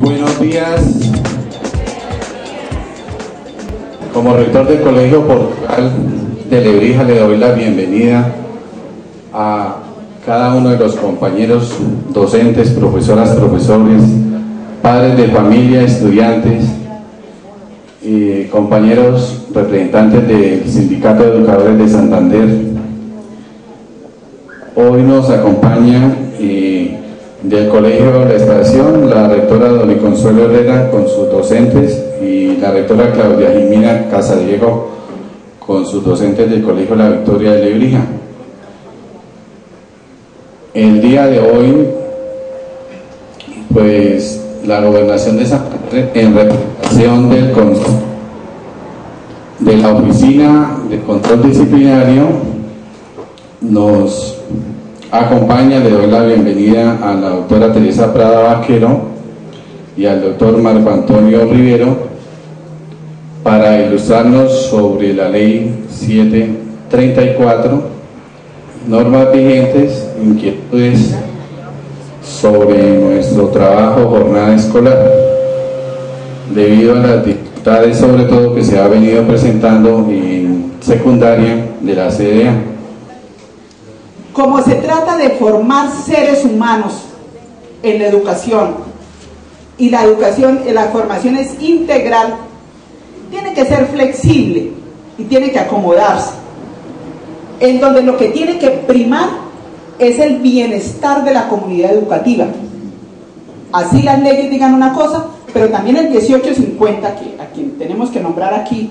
Buenos días. Como rector del Colegio Portugal de Lebrija le doy la bienvenida a cada uno de los compañeros docentes, profesoras, profesores, padres de familia, estudiantes y compañeros representantes del Sindicato de Educadores de Santander. Hoy nos acompaña del Colegio La Estación la rectora Dona Consuelo Herrera con sus docentes y la rectora Claudia Jimena Casadiego con sus docentes del Colegio La Victoria de Lebrija. El día de hoy, pues la Gobernación de Santander, en representación de la Oficina de Control Disciplinario, nos acompaña. Le doy la bienvenida a la doctora Teresa Prada Vaquero y al doctor Marco Antonio Rivero para ilustrarnos sobre la ley 734, normas vigentes, inquietudes sobre nuestro trabajo, jornada escolar, debido a las dificultades sobre todo que se ha venido presentando en secundaria de la CDA. Como se trata de formar seres humanos en la educación, y la formación es integral, tiene que ser flexible y tiene que acomodarse, en donde lo que tiene que primar es el bienestar de la comunidad educativa. Así las leyes digan una cosa, pero también el 1850, a quien tenemos que nombrar aquí,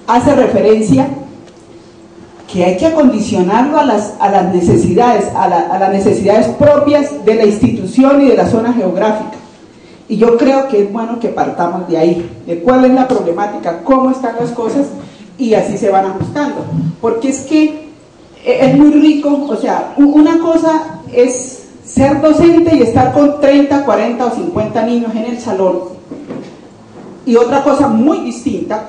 hace referencia que hay que acondicionarlo a las necesidades, a las necesidades propias de la institución y de la zona geográfica. Y yo creo que es bueno que partamos de ahí, de cuál es la problemática, cómo están las cosas, y así se van ajustando. Porque es que es muy rico, o sea, una cosa es ser docente y estar con 30, 40 o 50 niños en el salón, y otra cosa muy distinta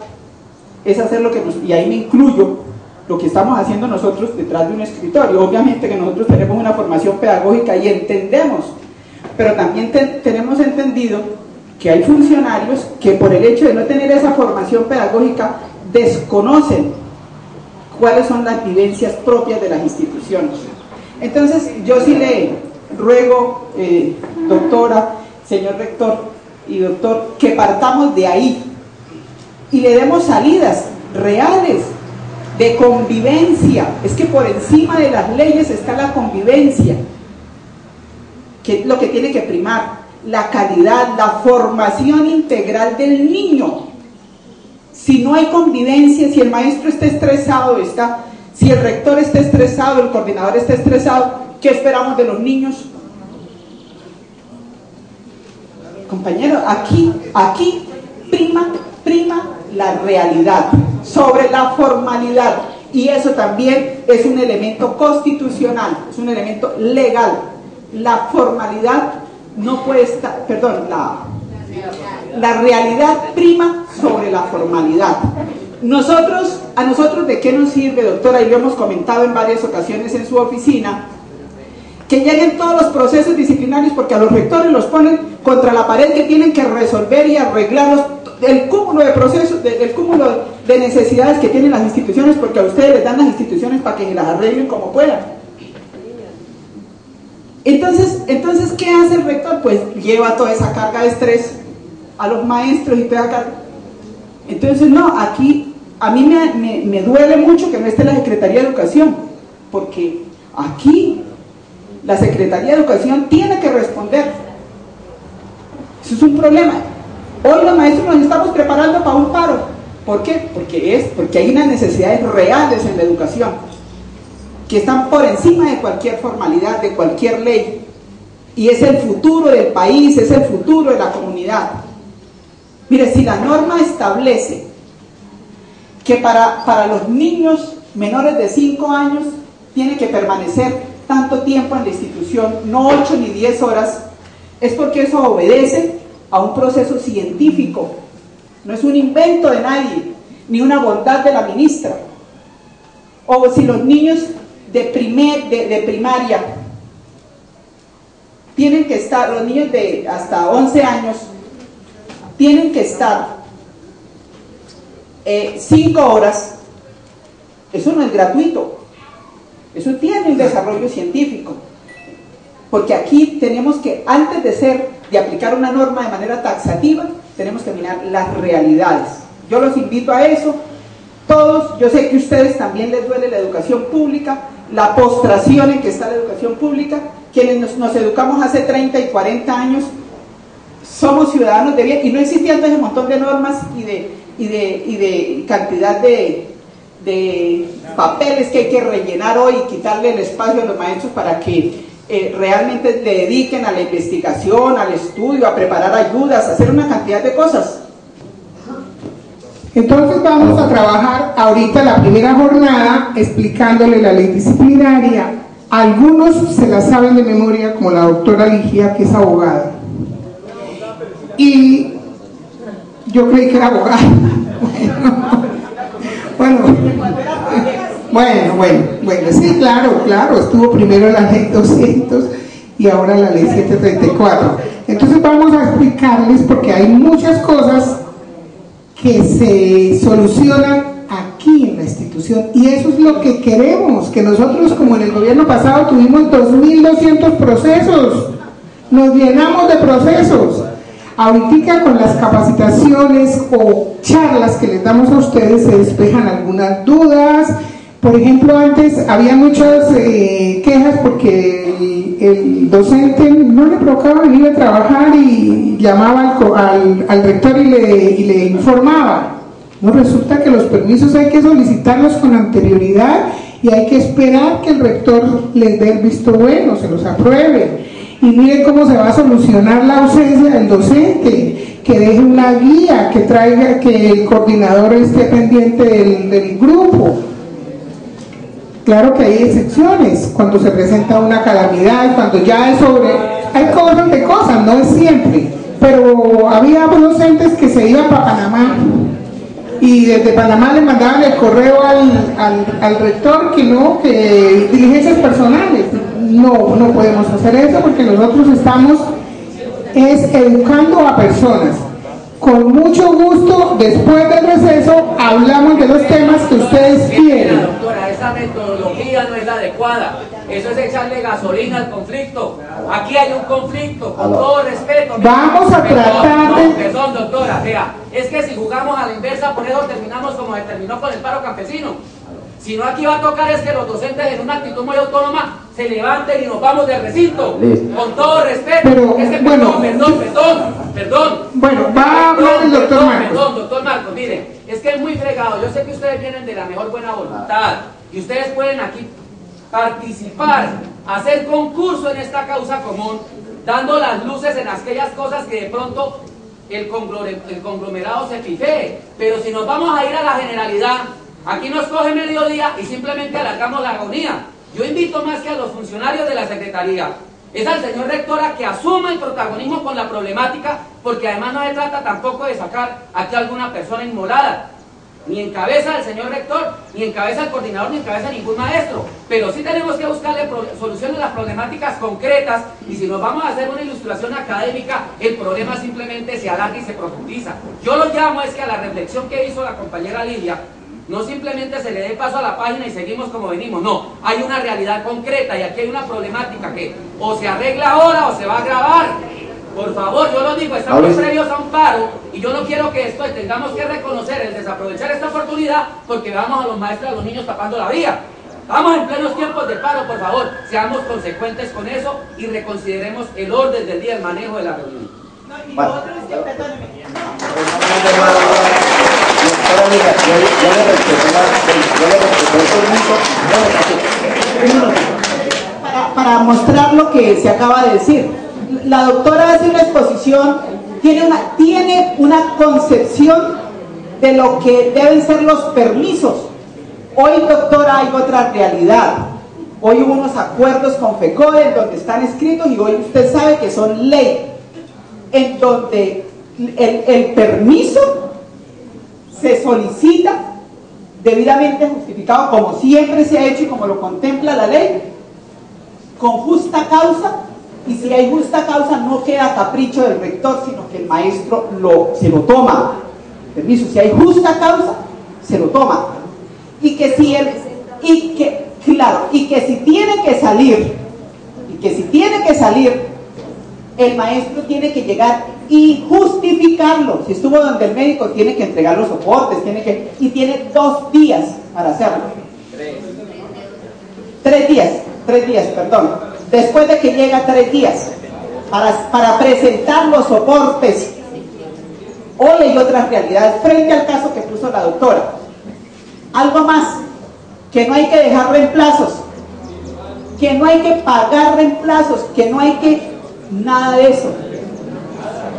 es hacer lo que y ahí me incluyo, lo que estamos haciendo nosotros detrás de un escritorio. Obviamente que nosotros tenemos una formación pedagógica y entendemos, pero también tenemos entendido que hay funcionarios que por el hecho de no tener esa formación pedagógica desconocen cuáles son las vivencias propias de las instituciones. Entonces yo sí le ruego, doctora, señor rector y doctor, que partamos de ahí y le demos salidas reales de convivencia. Es que por encima de las leyes está la convivencia, que es lo que tiene que primar, la calidad, la formación integral del niño. Si no hay convivencia, si el maestro está estresado, si el rector está estresado, el coordinador está estresado, ¿qué esperamos de los niños? Compañero, aquí prima la realidad sobre la formalidad, y eso también es un elemento constitucional, es un elemento legal. La formalidad no puede estar, perdón, la realidad prima sobre la formalidad. ¿A nosotros de qué nos sirve, doctora? Y lo hemos comentado en varias ocasiones en su oficina, que lleguen todos los procesos disciplinarios, porque a los rectores los ponen contra la pared, que tienen que resolver y arreglarlos, el cúmulo de procesos, el cúmulo de necesidades que tienen las instituciones, porque a ustedes les dan las instituciones para que se las arreglen como puedan. Entonces, ¿qué hace el rector? Pues lleva toda esa carga de estrés a los maestros y toda carga. Entonces, no, aquí a mí me duele mucho que no esté la Secretaría de Educación, porque aquí la Secretaría de Educación tiene que responder. Eso es un problema. Hoy los maestros nos estamos preparando para un paro. ¿Por qué? Porque hay unas necesidades reales en la educación que están por encima de cualquier formalidad, de cualquier ley, y es el futuro del país, es el futuro de la comunidad. Mire, si la norma establece que para los niños menores de 5 años tiene que permanecer tanto tiempo en la institución, no 8 ni 10 horas, es porque eso obedece a un proceso científico, no es un invento de nadie, ni una bondad de la ministra. O si los niños de primaria tienen que estar, los niños de hasta 11 años tienen que estar 5 horas, eso no es gratuito, eso tiene un desarrollo científico, porque aquí tenemos que, antes de aplicar una norma de manera taxativa, tenemos que mirar las realidades. Yo los invito a eso, todos. Yo sé que a ustedes también les duele la educación pública, la postración en que está la educación pública. Quienes nos educamos hace 30 y 40 años, somos ciudadanos de bien, y no existían ese montón de normas y de cantidad de papeles que hay que rellenar hoy y quitarle el espacio a los maestros para que realmente le dediquen a la investigación, al estudio, a preparar ayudas, a hacer una cantidad de cosas. Entonces vamos a trabajar ahorita la primera jornada explicándole la ley disciplinaria. Algunos se la saben de memoria, como la doctora Ligia, que es abogada, y yo creí que era abogada. Bueno, sí, claro, estuvo primero la ley 200 y ahora la ley 734. Entonces vamos a explicarles, porque hay muchas cosas que se solucionan aquí en la institución, y eso es lo que queremos, que nosotros, como en el gobierno pasado tuvimos 2.200 procesos, nos llenamos de procesos. Ahorita con las capacitaciones o charlas que les damos a ustedes se despejan algunas dudas. Por ejemplo, antes había muchas quejas porque el docente no le provocaba venir a trabajar y llamaba al rector y le informaba. No, resulta que los permisos hay que solicitarlos con anterioridad y hay que esperar que el rector les dé el visto bueno, se los apruebe. Y miren cómo se va a solucionar la ausencia del docente, que deje una guía, que traiga, que el coordinador esté pendiente del grupo. Claro que hay excepciones, cuando se presenta una calamidad, cuando ya es hay cosas de cosas, no es siempre, pero había docentes que se iban para Panamá y desde Panamá le mandaban el correo al rector que diligencias personales. No podemos hacer eso, porque nosotros estamos educando a personas. Con mucho gusto, después del receso, hablamos de los temas que ustedes quieren. Doctora, esa metodología no es la adecuada. Eso es echarle gasolina al conflicto. Aquí hay un conflicto, con todo respeto. Vamos a tratar de... Perdón, doctora, vea, es que si jugamos a la inversa, por eso terminamos como se terminó con el paro campesino. Si no, aquí va a tocar es que los docentes en una actitud muy autónoma se levanten y nos vamos del recinto. Con todo respeto. Pero, es que, perdón. Bueno, va a hablar el doctor Marcos. Perdón, doctor Marcos, miren, es que es muy fregado. Yo sé que ustedes vienen de la mejor buena voluntad y ustedes pueden aquí participar, hacer concurso en esta causa común, dando las luces en aquellas cosas que de pronto el conglomerado se fijee. Pero si nos vamos a ir a la generalidad, aquí nos coge mediodía y simplemente alargamos la agonía. Yo invito más que a los funcionarios de la Secretaría, es al señor rector a que asuma el protagonismo con la problemática, porque además no se trata tampoco de sacar aquí a alguna persona inmolada, ni en cabeza del señor rector, ni en cabeza del coordinador, ni en cabeza de ningún maestro, pero sí tenemos que buscarle soluciones a las problemáticas concretas, y si nos vamos a hacer una ilustración académica, el problema simplemente se alarga y se profundiza. Yo lo llamo es que a la reflexión que hizo la compañera Lidia, no simplemente se le dé paso a la página y seguimos como venimos, no, hay una realidad concreta y aquí hay una problemática que o se arregla ahora o se va a agravar. Por favor, yo lo digo, estamos previos a un paro y yo no quiero que esto tengamos que reconocer el desaprovechar esta oportunidad porque veamos a los maestros y a los niños tapando la vía. Estamos en plenos tiempos de paro, por favor, seamos consecuentes con eso y reconsideremos el orden del día, el manejo de la reunión. No, y lo otro es que, perdóneme. Para mostrar lo que se acaba de decir, la doctora hace una exposición, tiene una concepción de lo que deben ser los permisos. Hoy, doctora, hay otra realidad. Hoy hubo unos acuerdos con FECODE donde están escritos y hoy usted sabe que son ley, en donde el permiso se solicita debidamente justificado, como siempre se ha hecho y como lo contempla la ley, con justa causa Y si hay justa causa, no queda a capricho del rector, sino que el maestro se lo toma. Permiso, si hay justa causa, se lo toma. Y que si tiene que salir, el maestro tiene que llegar y justificarlo. Si estuvo donde el médico, tiene que entregar los soportes, y tiene 2 días para hacerlo. 3 días, perdón. Después de que llega 3 días para presentar los soportes. Hoy hay otras realidades frente al caso que puso la doctora. Algo más, que no hay que dejar reemplazos, que no hay que pagar reemplazos, que no hay que nada de eso.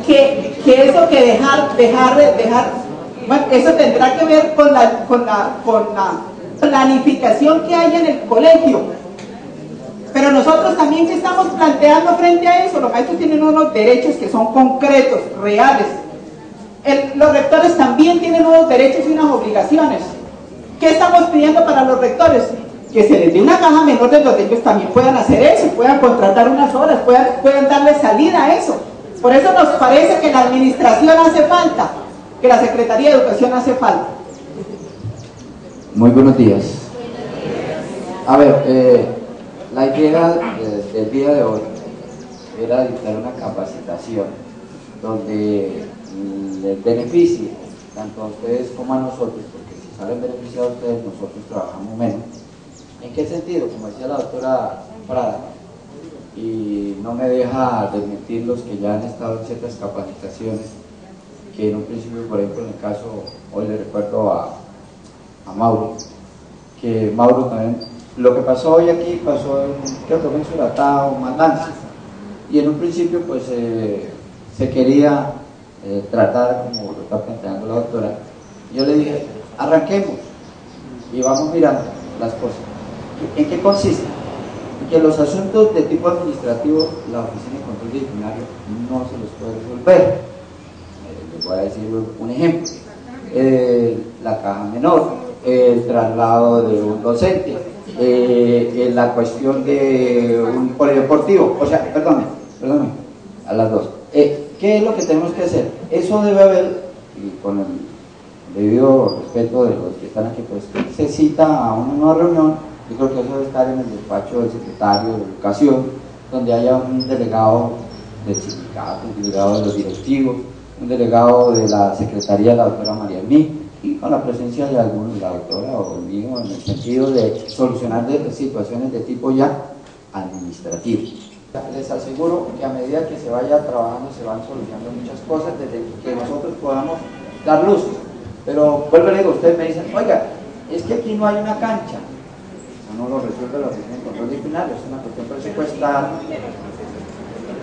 Que eso que dejar, bueno, eso tendrá que ver con la planificación que hay en el colegio. Pero nosotros también, que estamos planteando frente a eso, los maestros tienen unos derechos que son concretos, reales. Los rectores también tienen unos derechos y unas obligaciones. ¿Qué estamos pidiendo para los rectores? Que se les dé una caja menor de donde ellos también puedan hacer eso, puedan contratar unas horas, puedan darle salida a eso. Por eso nos parece que la administración hace falta, que la Secretaría de Educación hace falta. Muy buenos días. A ver, la idea del día de hoy era dictar una capacitación donde les beneficie tanto a ustedes como a nosotros, porque si salen beneficiados ustedes, nosotros trabajamos menos. ¿En qué sentido? Como decía la doctora Prada, y no me deja desmentir los que ya han estado en ciertas capacitaciones, que en un principio, por ejemplo, en el caso, hoy le recuerdo a Mauro, que Mauro también, lo que pasó hoy aquí pasó en, creo que fue en Suratá o Mandanza, y en un principio pues se quería tratar, como lo está planteando la doctora. Yo le dije, arranquemos y vamos mirando las cosas. ¿En qué consiste? En que los asuntos de tipo administrativo, la Oficina de Control Disciplinario no se los puede resolver. Les voy a decir un ejemplo. La caja menor, el traslado de un docente, la cuestión de un polideportivo, o sea, perdóname, a las dos. ¿Qué es lo que tenemos que hacer? Eso debe haber, y con el debido respeto de los que están aquí, pues se cita a una nueva reunión. Yo creo que eso debe estar en el despacho del secretario de Educación, donde haya un delegado del sindicato, un delegado de los directivos, un delegado de la secretaría, la doctora María Emí, y con la presencia de algunos, la doctora o el mío, en el sentido de solucionar situaciones de tipo ya administrativo. Les aseguro que a medida que se vaya trabajando se van solucionando muchas cosas desde que nosotros podamos dar luz. Pero vuelvo y le digo, ustedes me dicen, oiga, es que aquí no hay una cancha. Eso no lo resuelve la Oficina de Control Disciplinario, es una cuestión presupuestal.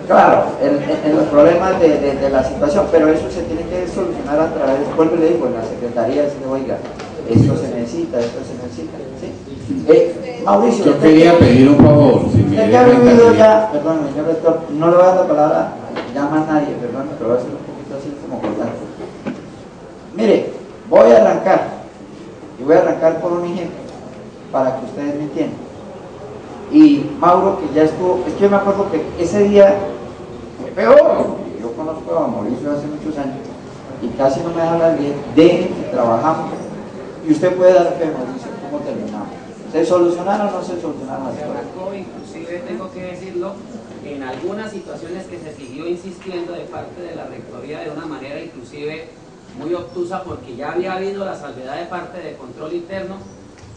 Claro, en los problemas de la situación, pero eso se tiene que solucionar a través, vuelvo y le digo, en la Secretaría, decirle, oiga, esto se necesita, ¿sí? Mauricio, yo quería pedir un favor, si me usted que ha vivido ya, perdón, señor rector, no le voy a dar la palabra ya más nadie, perdón, pero voy a hacer un poquito así como cortante. Mire, voy a arrancar, y voy a arrancar por un ejemplo, para que ustedes me entiendan. Y Mauro, que ya estuvo, es que yo me acuerdo que ese día fue peor, yo conozco a Mauricio hace muchos años, y casi no me habla bien de que trabajamos, y usted puede dar fe, Mauricio, cómo terminamos. ¿Se solucionaron o no se solucionaron las cosas? Inclusive tengo que decirlo, en algunas situaciones que se siguió insistiendo de parte de la rectoría de una manera inclusive muy obtusa, porque ya había habido la salvedad de parte de control interno.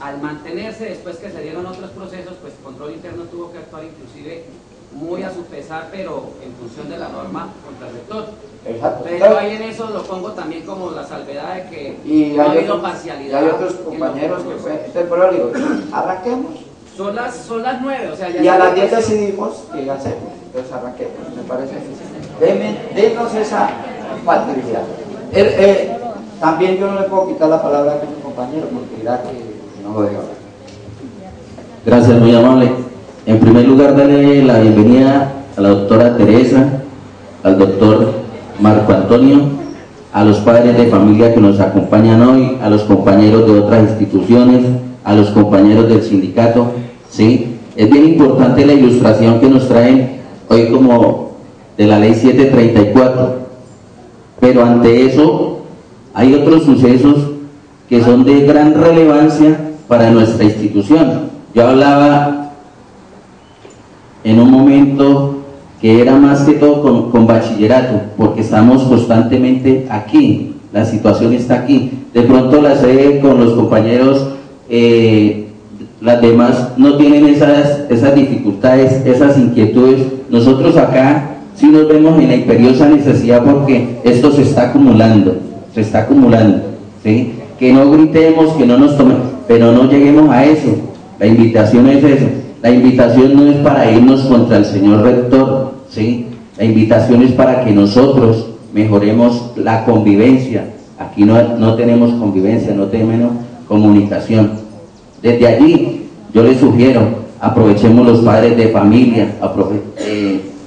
Al mantenerse después que se dieron otros procesos, pues control interno tuvo que actuar inclusive muy a su pesar, pero en función de la norma contra el rector. Exacto. Pero ahí en eso lo pongo también como la salvedad de que no ha habido parcialidad. Y hay otros compañeros que fue, usted por ahí digo, arranquemos. Son las 9, o sea, ya. Y a las 10 decidimos qué hacemos, entonces arranquemos, me parece que denos esa facilidad. También yo no le puedo quitar la palabra a mi compañero porque dirá que no lo dejo hablar. Gracias, muy amable. En primer lugar, darle la bienvenida a la doctora Teresa, al doctor Marco Antonio, a los padres de familia que nos acompañan hoy, a los compañeros de otras instituciones, a los compañeros del sindicato. ¿Sí? Es bien importante la ilustración que nos traen hoy como de la ley 734, pero ante eso hay otros sucesos que son de gran relevancia para nuestra institución. Yo hablaba en un momento que era más que todo con bachillerato, porque estamos constantemente aquí, la situación está aquí. De pronto la sede con los compañeros, las demás no tienen esas dificultades, esas inquietudes. Nosotros acá sí nos vemos en la imperiosa necesidad porque esto se está acumulando, ¿sí? Que no gritemos, que no nos tomemos, pero no lleguemos a eso. La invitación es eso. La invitación no es para irnos contra el señor rector, ¿sí? La invitación es para que nosotros mejoremos la convivencia. Aquí no tenemos convivencia, no tenemos comunicación. Desde allí yo les sugiero, aprovechemos los padres de familia,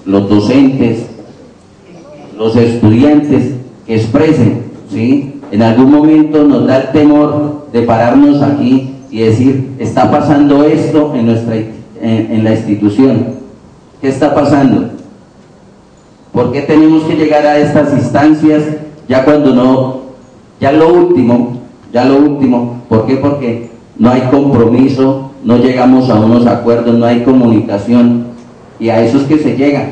los docentes, los estudiantes, que expresen, ¿sí? En algún momento nos da el temor de pararnos aquí y decir, está pasando esto en la institución. ¿Qué está pasando? ¿Por qué tenemos que llegar a estas instancias ya cuando no, ya lo último? ¿Por qué? Porque no hay compromiso, no llegamos a unos acuerdos, no hay comunicación, y a eso es que se llega.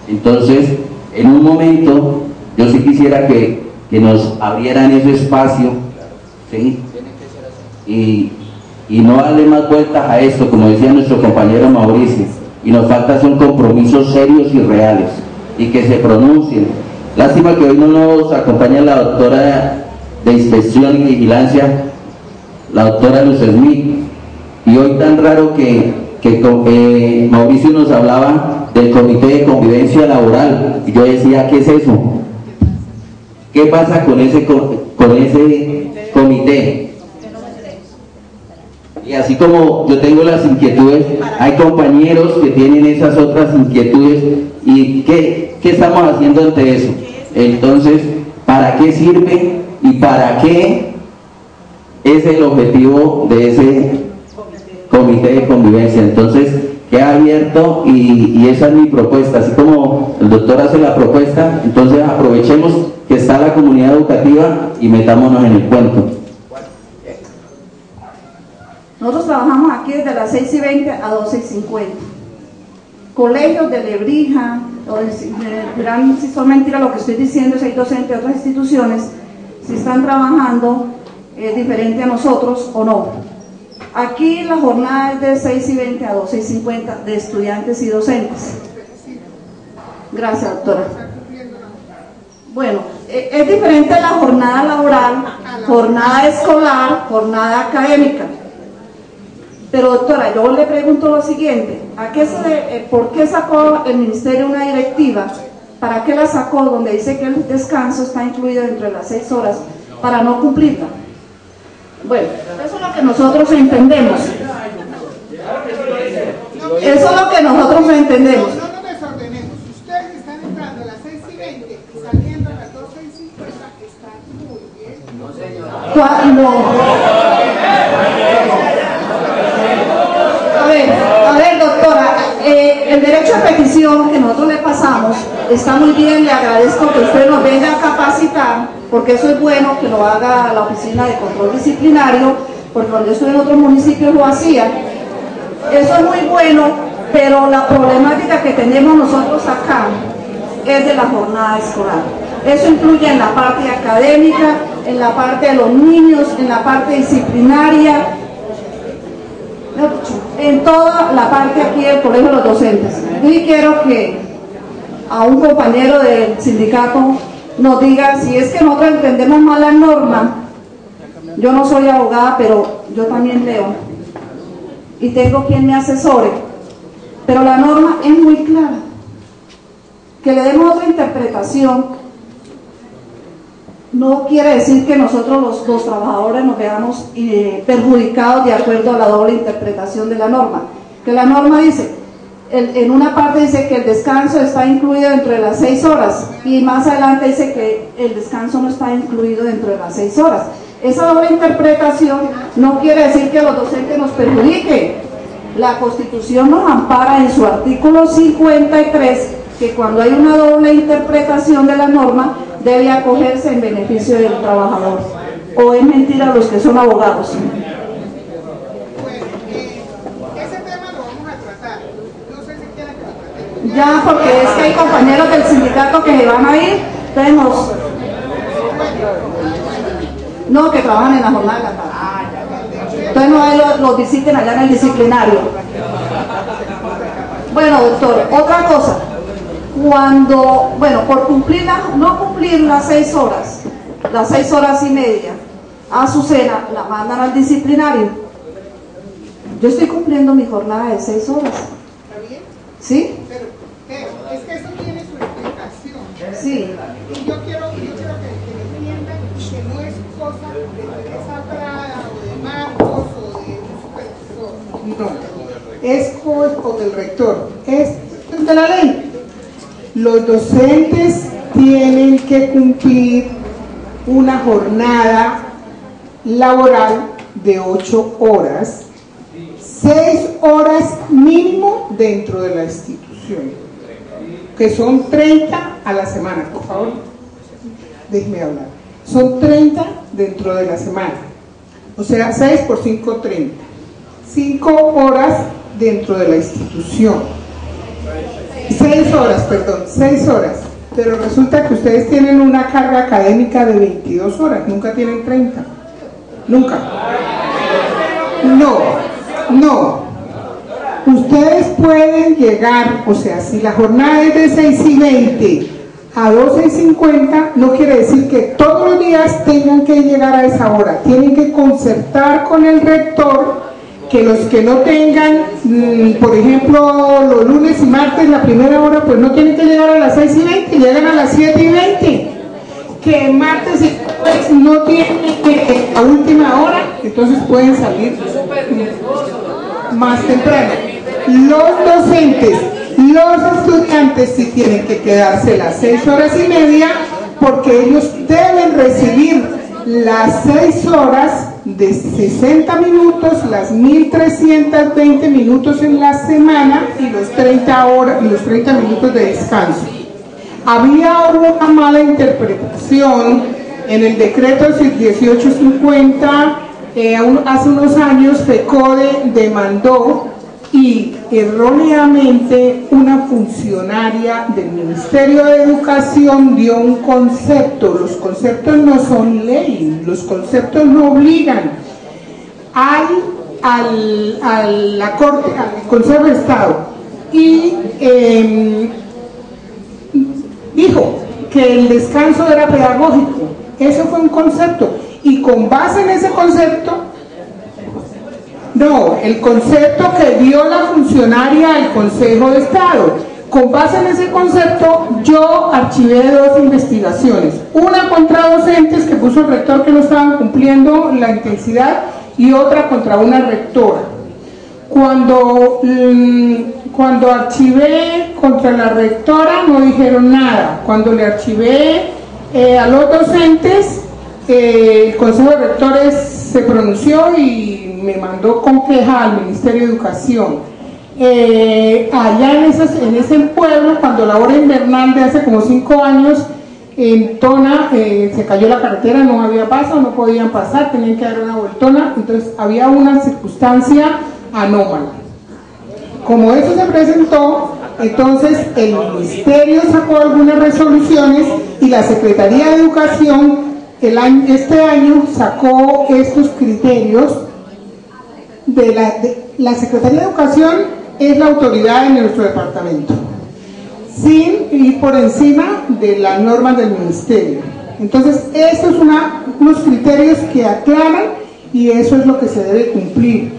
Entonces, en un momento, yo sí quisiera que nos abrieran ese espacio, ¿sí? Y no darle más vueltas a esto, como decía nuestro compañero Mauricio, y nos falta son compromisos serios y reales, y que se pronuncien. Lástima que hoy no nos acompaña la doctora de Inspección y Vigilancia, la doctora Luz Smith, y hoy tan raro que Mauricio nos hablaba del Comité de Convivencia Laboral, y yo decía, ¿qué es eso? ¿Qué pasa con ese comité? Y así como yo tengo las inquietudes, hay compañeros que tienen esas otras inquietudes, y ¿qué estamos haciendo ante eso? Entonces, ¿para qué sirve y para qué es el objetivo de ese comité de convivencia? Entonces, queda abierto, y esa es mi propuesta. Así como el doctor hace la propuesta, entonces aprovechemos que está la comunidad educativa y metámonos en el cuento. Nosotros trabajamos aquí desde las 6:20 a 12:50. Colegios de Lebrija, dirán si son mentiras lo que estoy diciendo, si hay docentes de otras instituciones, si están trabajando diferente a nosotros o no. Aquí la jornada es de 6:20 a 12:50 de estudiantes y docentes. Gracias, doctora. Bueno, es diferente la jornada laboral, jornada escolar, jornada académica. Pero doctora, yo le pregunto lo siguiente, ¿por qué sacó el ministerio una directiva? ¿Para qué la sacó donde dice que el descanso está incluido dentro de las 6 horas para no cumplirla? Bueno, eso es lo que nosotros entendemos. Eso es lo que nosotros entendemos. No nos desordenemos. Ustedes están entrando a las 6:20 y saliendo a las 12:50, están muy bien. No, señora. No. A ver, doctora, el derecho a petición que nosotros le pasamos está muy bien, le agradezco que usted nos venga a capacitar, porque eso es bueno que lo haga la Oficina de Control Disciplinario, porque cuando yo estuve en otros municipios lo hacía. Eso es muy bueno, pero la problemática que tenemos nosotros acá es de la jornada escolar. Eso incluye en la parte académica, en la parte de los niños, en la parte disciplinaria, en toda la parte aquí del colegio de los docentes. Yo quiero que a un compañero del sindicato nos diga si es que nosotros entendemos mal la norma. Yo no soy abogada, pero yo también leo y tengo quien me asesore, pero la norma es muy clara. Que le demos otra interpretación no quiere decir que nosotros los trabajadores nos veamos perjudicados de acuerdo a la doble interpretación de la norma. Que la norma dice, en una parte dice que el descanso está incluido dentro de las 6 horas y más adelante dice que el descanso no está incluido dentro de las 6 horas. Esa doble interpretación no quiere decir que los docentes nos perjudiquen, La Constitución nos ampara en su artículo 53 que cuando hay una doble interpretación de la norma debe acogerse en beneficio del trabajador. ¿O es mentira los que son abogados? Bueno, ese tema lo vamos a tratar. No sé si quieren que lo tratemos. Ya, porque es que hay compañeros del sindicato que se van a ir, tenemos... No, que trabajan en la jornada de la tarde. Entonces no los visiten allá en el disciplinario. Bueno, doctor, otra cosa. Cuando, bueno, por cumplir no cumplir las 6 horas y media, a Azucena la mandan al disciplinario. Yo estoy cumpliendo mi jornada de 6 horas. ¿Está bien? ¿Sí? Pero es que eso tiene su explicación. Sí. Y yo quiero que entiendan que no es cosa de Teresa Prada o de Marcos o de un supervisor. No, es cosa del rector, es de la ley. Los docentes tienen que cumplir una jornada laboral de 8 horas, 6 horas mínimo dentro de la institución, que son 30 a la semana. Por favor, déjeme hablar. Son 30 dentro de la semana, o sea, 6 por 5, 30. 5 horas dentro de la institución. 6 horas, perdón, 6 horas. Pero resulta que ustedes tienen una carga académica de 22 horas, nunca tienen 30. Nunca. No. Ustedes pueden llegar, o sea, si la jornada es de 6:20 a 12:50, no quiere decir que todos los días tengan que llegar a esa hora. Tienen que concertar con el rector que los que no tengan, por ejemplo, los lunes y martes, la primera hora, pues no tienen que llegar a las 6:20, llegan a las 7:20. Que martes y jueves no tienen que a última hora, entonces pueden salir más temprano. Los docentes, los estudiantes sí tienen que quedarse las 6 horas y media, porque ellos deben recibir las 6 horas de 60 minutos, las 1320 minutos en la semana y los 30 minutos de descanso. Había una mala interpretación en el decreto 1850, hace unos años FECODE demandó y erróneamente una funcionaria del Ministerio de Educación dio un concepto. Los conceptos no son ley, los conceptos no obligan a la Corte, al Consejo de Estado, y dijo que el descanso era pedagógico. Eso fue un concepto, y con base en ese concepto, no, el concepto que dio la funcionaria del Consejo de Estado, con base en ese concepto yo archivé 2 investigaciones, una contra docentes que puso el rector que no estaban cumpliendo la intensidad, y otra contra una rectora. Cuando archivé contra la rectora no dijeron nada. Cuando le archivé a los docentes, el Consejo de Rectores se pronunció y me mandó con queja al Ministerio de Educación. Allá en ese pueblo, cuando la hora invernal de hace como 5 años, en Tona se cayó la carretera, no había paso, no podían pasar, tenían que dar una vueltona, entonces había una circunstancia anómala. Como eso se presentó, entonces el Ministerio sacó algunas resoluciones y la Secretaría de Educación este año sacó estos criterios. La Secretaría de Educación es la autoridad en nuestro departamento, sin ir por encima de las normas del Ministerio. Entonces, estos son unos criterios que aclaran, y eso es lo que se debe cumplir.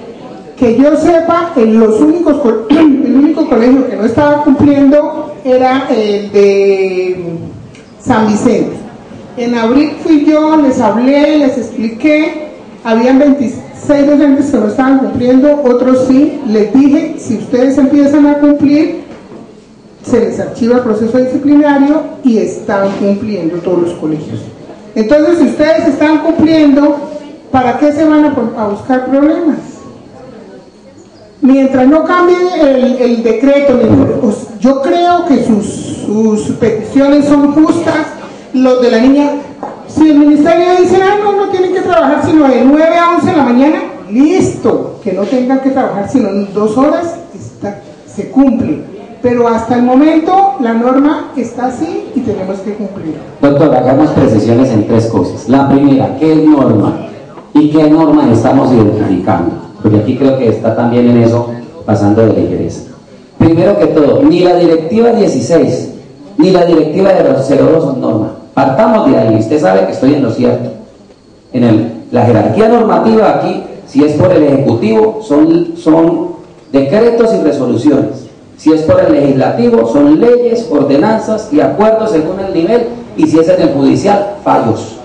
Que yo sepa, el único colegio que no estaba cumpliendo era el de San Vicente. En abril fui yo, les hablé, les expliqué, habían 26 docentes que no estaban cumpliendo, otros sí. Les dije, si ustedes empiezan a cumplir, se les archiva el proceso disciplinario, y están cumpliendo todos los colegios. Entonces, si ustedes están cumpliendo, ¿para qué se van a buscar problemas? mientras no cambien el decreto, yo creo que sus peticiones son justas, los de la niña. Si el ministerio dice, no tienen que trabajar sino de 9 a 11 de la mañana, listo, que no tengan que trabajar sino 2 horas, se cumple. Pero hasta el momento la norma está así y tenemos que cumplir. Doctor, hagamos precisiones en 3 cosas. La primera, ¿qué es norma? ¿Y qué norma estamos identificando? Porque aquí creo que está también en eso pasando de ligereza. Primero que todo, ni la directiva 16 ni la directiva de 02 son normas. Partamos de ahí. Usted sabe que estoy en lo cierto. La jerarquía normativa aquí, si es por el Ejecutivo, son decretos y resoluciones. Si es por el Legislativo, son leyes, ordenanzas y acuerdos según el nivel. Y si es en el judicial, fallos.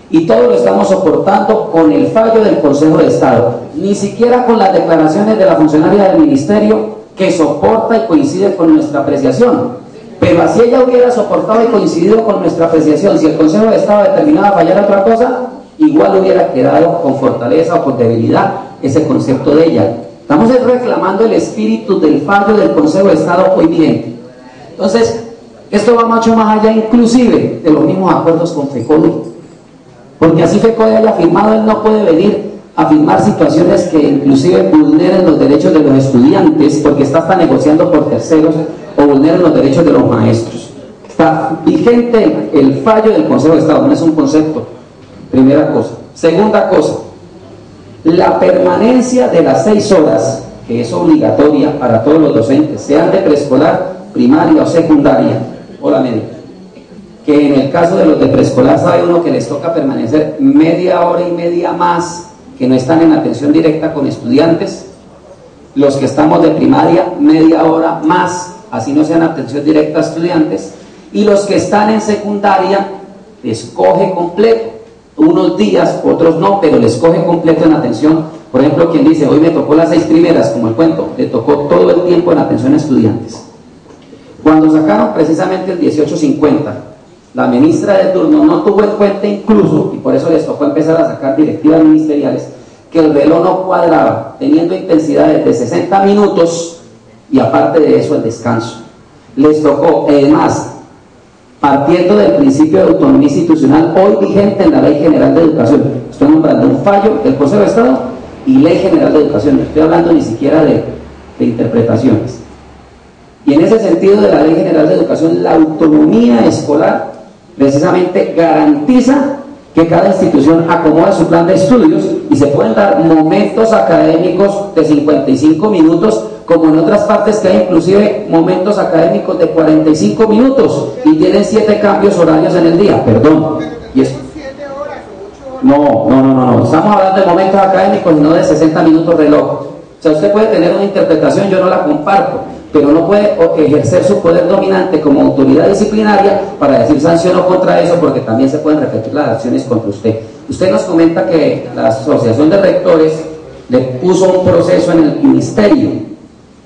Y todo lo estamos soportando con el fallo del Consejo de Estado, ni siquiera con las declaraciones de la funcionaria del Ministerio que soporta y coincide con nuestra apreciación. Pero así ella hubiera soportado y coincidido con nuestra apreciación, si el Consejo de Estado determinaba fallar otra cosa, igual hubiera quedado con fortaleza o con debilidad ese concepto de ella. Estamos reclamando el espíritu del fallo del Consejo de Estado hoy vigente. Entonces, esto va mucho más allá inclusive de los mismos acuerdos con FECODE. Porque así FECODE haya firmado, él no puede venir a firmar situaciones que inclusive vulneren los derechos de los estudiantes, porque está hasta negociando por terceros, o vulneren los derechos de los maestros. Está vigente el fallo del Consejo de Estado, no es un concepto. Primera cosa. Segunda cosa, la permanencia de las 6 horas, que es obligatoria para todos los docentes, sean de preescolar, primaria o secundaria, o la media. Que en el caso de los de preescolar sabe uno que les toca permanecer media hora y media más, que no están en atención directa con estudiantes. Los que estamos de primaria, media hora más, así no sean atención directa a estudiantes. Y los que están en secundaria, les coge completo, unos días, otros no, pero les coge completo en atención. Por ejemplo, quien dice, hoy me tocó las 6 primeras, como el cuento, le tocó todo el tiempo en atención a estudiantes. Cuando sacaron precisamente el 1850, la ministra de turno no tuvo en cuenta incluso, y por eso les tocó empezar a sacar directivas ministeriales, que el reloj no cuadraba, teniendo intensidades de 60 minutos y aparte de eso el descanso. Les tocó, además, partiendo del principio de autonomía institucional hoy vigente en la Ley General de Educación, estoy nombrando un fallo del Consejo de Estado y Ley General de Educación, no estoy hablando ni siquiera de interpretaciones. Y en ese sentido de la Ley General de Educación, la autonomía escolar precisamente garantiza que cada institución acomoda su plan de estudios y se pueden dar momentos académicos de 55 minutos, como en otras partes que hay inclusive momentos académicos de 45 minutos y tienen 7 cambios horarios en el día, perdón. Y eso, no, estamos hablando de momentos académicos y no de 60 minutos reloj. O sea, usted puede tener una interpretación, yo no la comparto, pero no puede ejercer su poder dominante como autoridad disciplinaria para decir sanciono contra eso, porque también se pueden repetir las acciones contra usted. Usted nos comenta que la Asociación de Rectores le puso un proceso en el ministerio,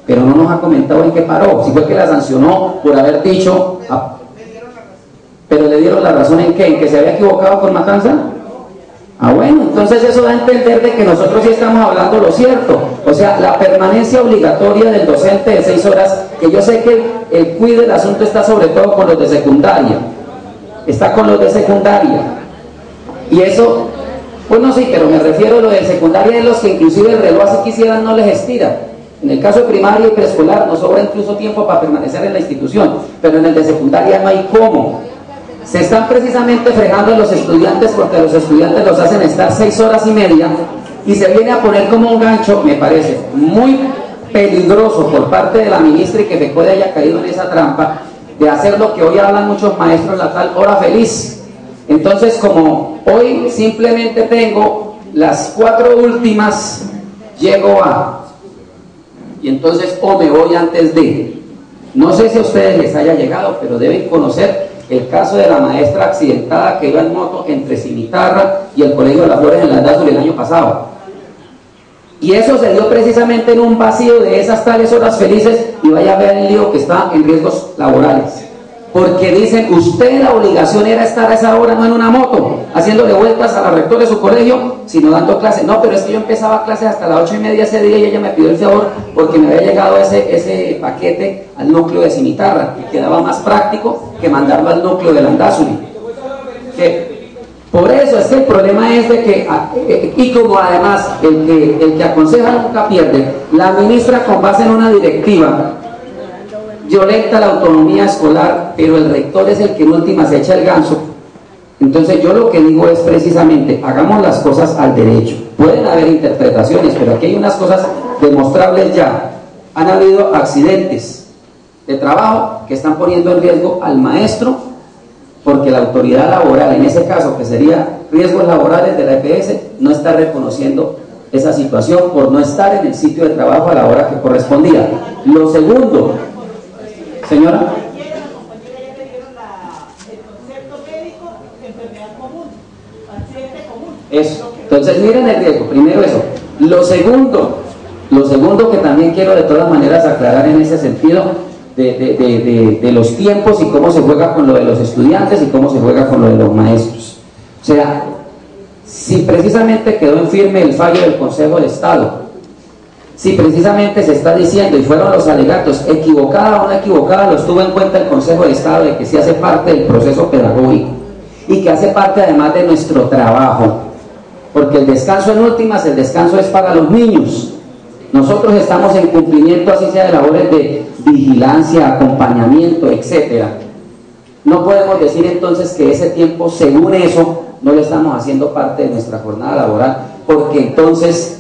pero no nos ha comentado en qué paró. Si fue que la sancionó por haber dicho, pero le dieron la razón en qué, en que se había equivocado con Matanza. Bueno, entonces eso da a entender de que nosotros sí estamos hablando lo cierto. O sea, la permanencia obligatoria del docente de 6 horas, que yo sé que el cuid del asunto está sobre todo con los de secundaria. Está con los de secundaria. Y eso, bueno sí, pero me refiero a lo de secundaria de los que inclusive el reloj si quisieran no les estira. En el caso de primaria y preescolar nos sobra incluso tiempo para permanecer en la institución, pero en el de secundaria no hay cómo. Se están precisamente fregando a los estudiantes porque los estudiantes los hacen estar 6 horas y media y se viene a poner como un gancho, me parece muy peligroso por parte de la ministra y que FECODE haya caído en esa trampa de hacer lo que hoy hablan muchos maestros, la tal hora feliz. Entonces, como hoy simplemente tengo las 4 últimas, llego a... y entonces o me voy antes de... No sé si a ustedes les haya llegado, pero deben conocer el caso de la maestra accidentada que iba en moto entre Cimitarra y el Colegio de las Flores en Landazuri el año pasado. Y eso se dio precisamente en un vacío de esas tales horas felices, y vaya a ver el lío que está en riesgos laborales. porque dicen, usted la obligación era estar a esa hora, no en una moto, haciéndole vueltas a la rectora de su colegio, sino dando clases. No, pero es que yo empezaba clases hasta las 8:30 ese día y ella me pidió el favor porque me había llegado ese paquete al núcleo de Cimitarra, y quedaba más práctico que mandarlo al núcleo de Landazuri. Por eso es que el problema es de que, y como además el que aconseja nunca pierde, la ministra con base en una directiva violenta la autonomía escolar, pero el rector es el que en última se echa el ganso. Entonces yo lo que digo es precisamente, hagamos las cosas al derecho. Pueden haber interpretaciones, pero aquí hay unas cosas demostrables ya. Han habido accidentes de trabajo que están poniendo en riesgo al maestro, porque la autoridad laboral, en ese caso que sería riesgos laborales de la EPS, no está reconociendo esa situación por no estar en el sitio de trabajo a la hora que correspondía. Lo segundo, señora, eso. Entonces miren el riesgo, primero eso. Lo segundo que también quiero de todas maneras aclarar en ese sentido de los tiempos y cómo se juega con lo de los estudiantes y cómo se juega con lo de los maestros. O sea, si precisamente quedó en firme el fallo del Consejo de Estado, si precisamente se está diciendo, y fueron los alegatos, equivocada o no equivocada, los tuvo en cuenta el Consejo de Estado, de que sí hace parte del proceso pedagógico y que hace parte además de nuestro trabajo, porque el descanso en últimas, el descanso es para los niños. Nosotros estamos en cumplimiento, así sea de labores de vigilancia, acompañamiento, etcétera. No podemos decir entonces que ese tiempo, según eso, no lo estamos haciendo parte de nuestra jornada laboral, porque entonces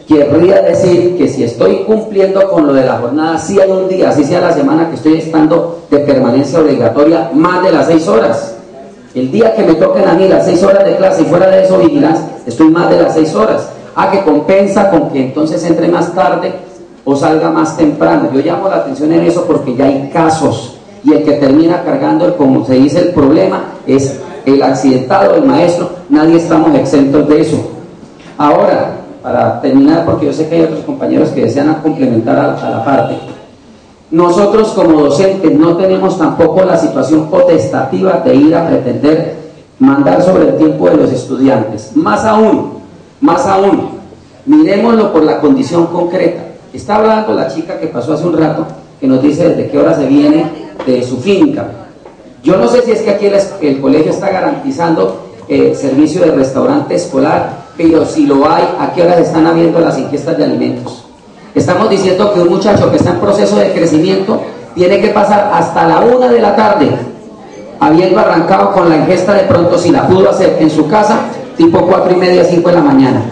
querría decir que si estoy cumpliendo con lo de la jornada, sí hay un día, así sea la semana, que estoy estando de permanencia obligatoria más de las 6 horas. El día que me toquen a mí las 6 horas de clase y fuera de eso vigilancia, estoy más de las 6 horas. Que compensa con que entonces entre más tarde o salga más temprano. Yo llamo la atención en eso porque ya hay casos, y el que termina cargando, como se dice, el problema es el accidentado, el maestro. Nadie estamos exentos de eso. Ahora, para terminar, porque yo sé que hay otros compañeros que desean complementar a la parte, nosotros como docentes no tenemos tampoco la situación potestativa de ir a pretender mandar sobre el tiempo de los estudiantes. Más aún, miremoslo por la condición concreta. Está hablando la chica que pasó hace un rato, que nos dice desde qué hora se viene de su finca. Yo no sé si es que aquí el colegio está garantizando servicio de restaurante escolar, pero si lo hay, ¿a qué horas están habiendo las ingestas de alimentos? Estamos diciendo que un muchacho que está en proceso de crecimiento tiene que pasar hasta la 1 de la tarde, habiendo arrancado con la ingesta de pronto, si la pudo hacer en su casa, tipo 4:30, 5 de la mañana.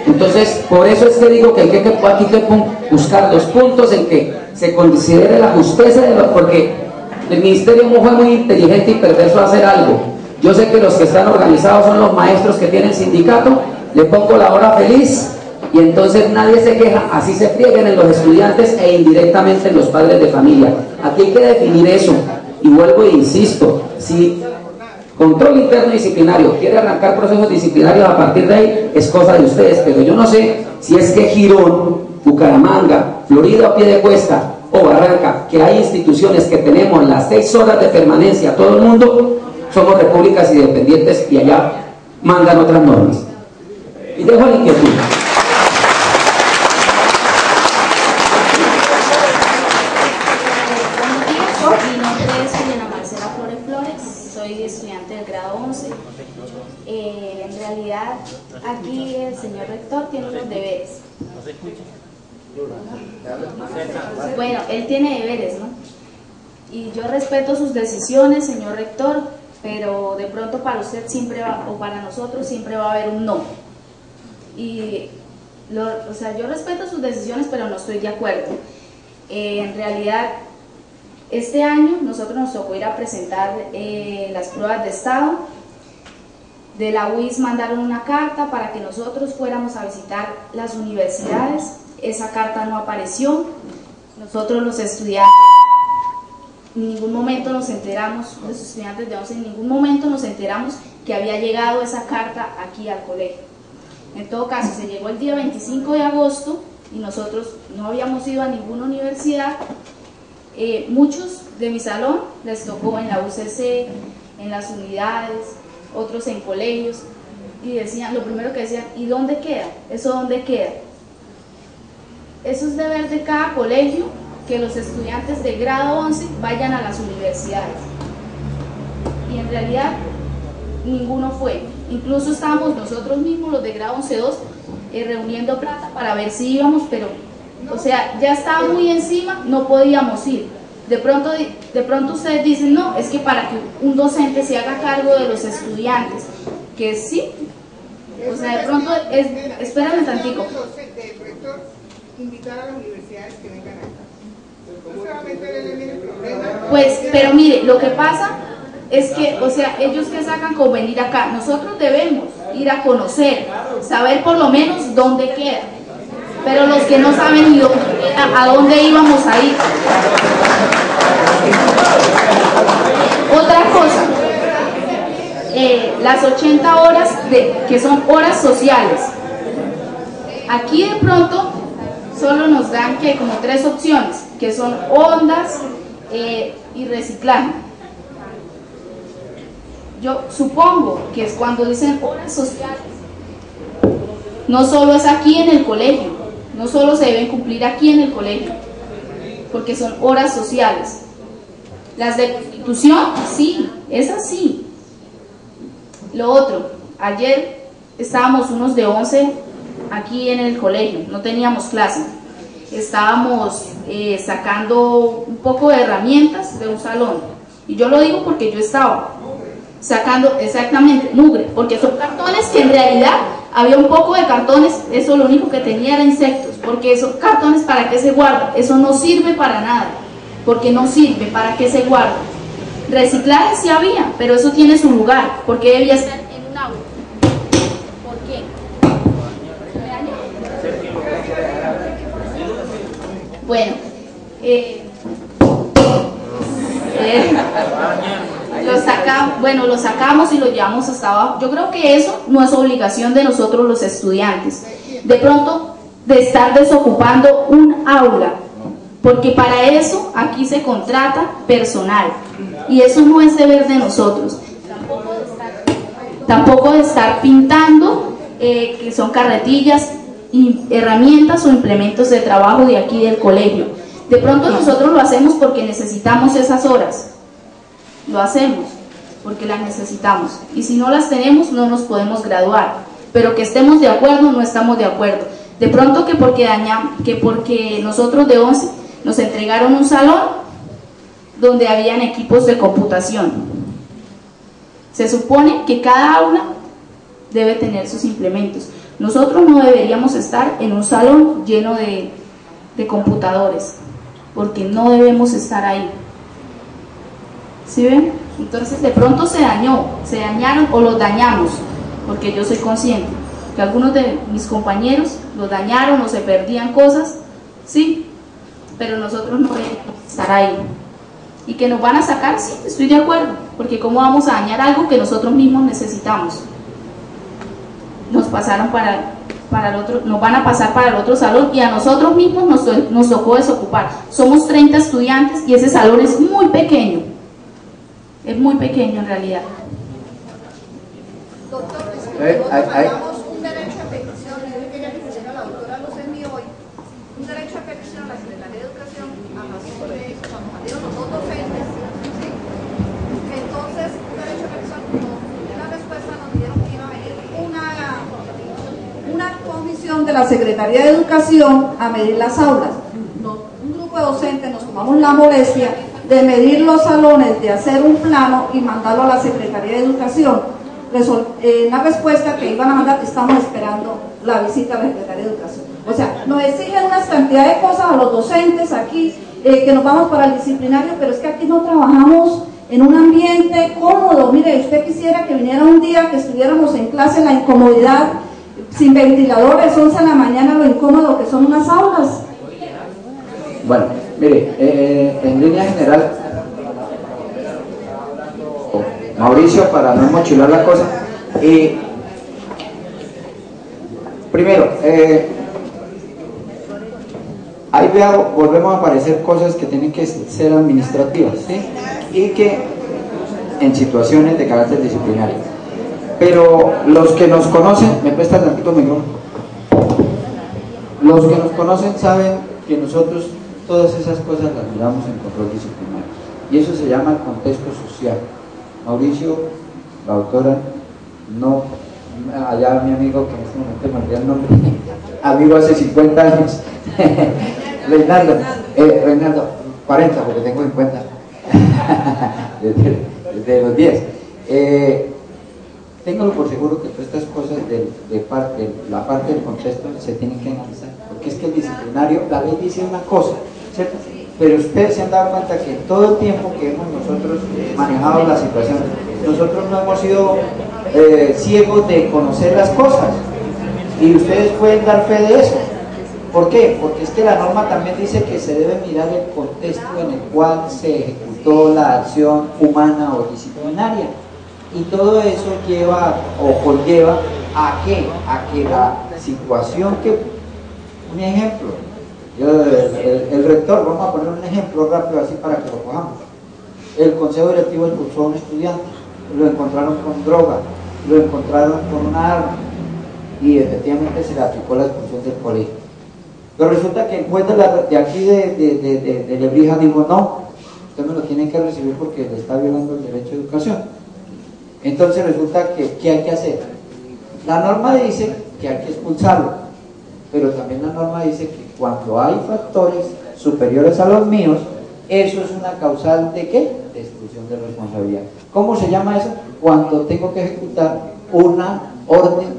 Entonces, por eso es que digo que hay que aquí buscar los puntos en que se considere la justeza de porque el ministerio fue muy inteligente y perverso a hacer algo. Yo sé que los que están organizados son los maestros que tienen sindicato, le pongo la hora feliz y entonces nadie se queja, así se frieguen en los estudiantes e indirectamente en los padres de familia. Aquí hay que definir eso, y vuelvo e insisto, si control interno disciplinario quiere arrancar procesos disciplinarios a partir de ahí, es cosa de ustedes, pero yo no sé si es que Girón, Bucaramanga, Florida o Piedecuesta o Barranca, que hay instituciones que tenemos las 6 horas de permanencia, todo el mundo somos repúblicas independientes y allá mandan otras normas. Y dejo la inquietud. En realidad, aquí el señor rector tiene unos deberes. Bueno, él tiene deberes, ¿no? Y yo respeto sus decisiones, señor rector, pero de pronto para usted siempre va, o para nosotros siempre va a haber un no. Y, o sea, yo respeto sus decisiones, pero no estoy de acuerdo. En realidad, este año nosotros nos tocó ir a presentar las pruebas de estado. De la UIS mandaron una carta para que nosotros fuéramos a visitar las universidades. Esa carta no apareció. Nosotros los estudiantes en ningún momento nos enteramos, los estudiantes de 11 en ningún momento nos enteramos que había llegado esa carta aquí al colegio. En todo caso, se llegó el día 25 de agosto y nosotros no habíamos ido a ninguna universidad. Muchos de mi salón les tocó en la UCC, en las unidades, otros en colegios, y decían, lo primero que decían, ¿y dónde queda? ¿Eso dónde queda? Eso es deber de cada colegio, que los estudiantes de grado 11 vayan a las universidades. Y en realidad ninguno fue. Incluso estábamos nosotros mismos, los de grado 11-2, reuniendo plata para ver si íbamos, pero, o sea, ya estaba muy encima, no podíamos ir. De pronto ustedes dicen, no, es que para que un docente se haga cargo de los estudiantes, que sí, o sea, de pronto, espérame tantico. Invitar a las universidades que vengan acá. No se va a meter en el problema. Pues, pero mire, lo que pasa es que, o sea, ellos que sacan con venir acá, nosotros debemos ir a conocer, saber por lo menos dónde queda, pero los que no saben ni a dónde íbamos a ir. Otra cosa, las 80 horas que son horas sociales. Aquí de pronto solo nos dan que como 3 opciones, que son ondas y reciclaje. Yo supongo que es cuando dicen horas sociales, no solo es aquí en el colegio, no solo se deben cumplir aquí en el colegio, porque son horas sociales. Las de Constitución, sí, es así. Lo otro, ayer estábamos unos de 11 aquí en el colegio, no teníamos clase, estábamos sacando un poco de herramientas de un salón, y yo lo digo porque yo estaba sacando exactamente mugre, porque son cartones que en realidad había un poco de cartones, eso lo único que tenía era insectos, porque esos cartones para qué se guardan, eso no sirve para nada, porque no sirve, para qué se guarda. Reciclaje sí había, pero eso tiene su lugar, porque debía estar en un aula. ¿Por qué? Bueno, lo sacamos y lo llevamos hasta abajo. Yo creo que eso no es obligación de nosotros los estudiantes, de pronto de estar desocupando un aula, porque para eso aquí se contrata personal y eso no es deber de nosotros. Tampoco de estar pintando que son carretillas, herramientas o implementos de trabajo de aquí del colegio. De pronto nosotros lo hacemos porque necesitamos esas horas, lo hacemos porque las necesitamos, y si no las tenemos no nos podemos graduar, pero que estemos de acuerdo, no estamos de acuerdo. De pronto que porque nosotros de 11 nos entregaron un salón donde habían equipos de computación. Se supone que cada aula debe tener sus implementos. Nosotros no deberíamos estar en un salón lleno de computadores, porque no debemos estar ahí. ¿Sí ven? Entonces de pronto se dañaron o los dañamos, porque yo soy consciente que algunos de mis compañeros los dañaron o se perdían cosas, sí, pero nosotros no debemos estar ahí. Y que nos van a sacar, sí, estoy de acuerdo, porque cómo vamos a dañar algo que nosotros mismos necesitamos. Nos pasaron para el otro, nos van a pasar para el otro salón y a nosotros mismos nos tocó desocupar. Somos 30 estudiantes y ese salón es muy pequeño en realidad. Doctor, pagamos un derecho a petición, yo quería que pusiera la doctora los envió hoy, un derecho a petición a la Secretaría de Educación a razón de cuando salieron los dos docentes, ¿sí? Entonces, un derecho a petición, la respuesta nos dijeron que iba a venir una comisión de la Secretaría de Educación a medir las aulas. Un grupo de docentes nos tomamos la molestia de medir los salones, de hacer un plano y mandarlo a la Secretaría de Educación. La respuesta que iban a mandar, estamos esperando la visita a la Secretaría de Educación. O sea, nos exigen una cantidad de cosas a los docentes aquí, que nos vamos para el disciplinario, pero es que aquí no trabajamos en un ambiente cómodo. Mire, usted quisiera que viniera un día que estuviéramos en clase en la incomodidad, sin ventiladores, 11 de la mañana, lo incómodo que son unas aulas. Bueno, mire, en línea general, Mauricio, para no mochilar la cosa, primero, ahí volvemos a aparecer cosas que tienen que ser administrativas, ¿sí? Y que en situaciones de carácter disciplinario. Pero los que nos conocen, me presta tantito micrófono. Los que nos conocen saben que nosotros todas esas cosas las miramos en control disciplinario. Y eso se llama el contexto social. Mauricio, la autora, no, allá mi amigo, que en este momento me olvidé el nombre, amigo hace 50 años, Reinaldo, 40, porque tengo 50, desde los 10. Téngalo por seguro que todas estas cosas de la parte del contexto se tienen que analizar, porque es que el disciplinario, la ley dice una cosa, ¿cierto? Pero ustedes se han dado cuenta que todo el tiempo que hemos nosotros manejado la situación, nosotros no hemos sido ciegos de conocer las cosas, y ustedes pueden dar fe de eso. ¿Por qué? Porque es que la norma también dice que se debe mirar el contexto en el cual se ejecutó la acción humana o disciplinaria, y todo eso lleva o conlleva a que la situación que, un ejemplo, el rector, vamos a poner un ejemplo rápido así para que lo cojamos. El consejo directivo expulsó a un estudiante, lo encontraron con droga, lo encontraron con una arma, y efectivamente se le aplicó la expulsión del colegio. Pero resulta que el juez de aquí de Lebrija dijo: no, usted me lo tiene que recibir porque le está violando el derecho a educación. Entonces resulta que, ¿qué hay que hacer? La norma dice que hay que expulsarlo, pero también la norma dice que cuando hay factores superiores a los míos, eso es una causal ¿de qué? De exclusión de responsabilidad. ¿Cómo se llama eso? Cuando tengo que ejecutar una orden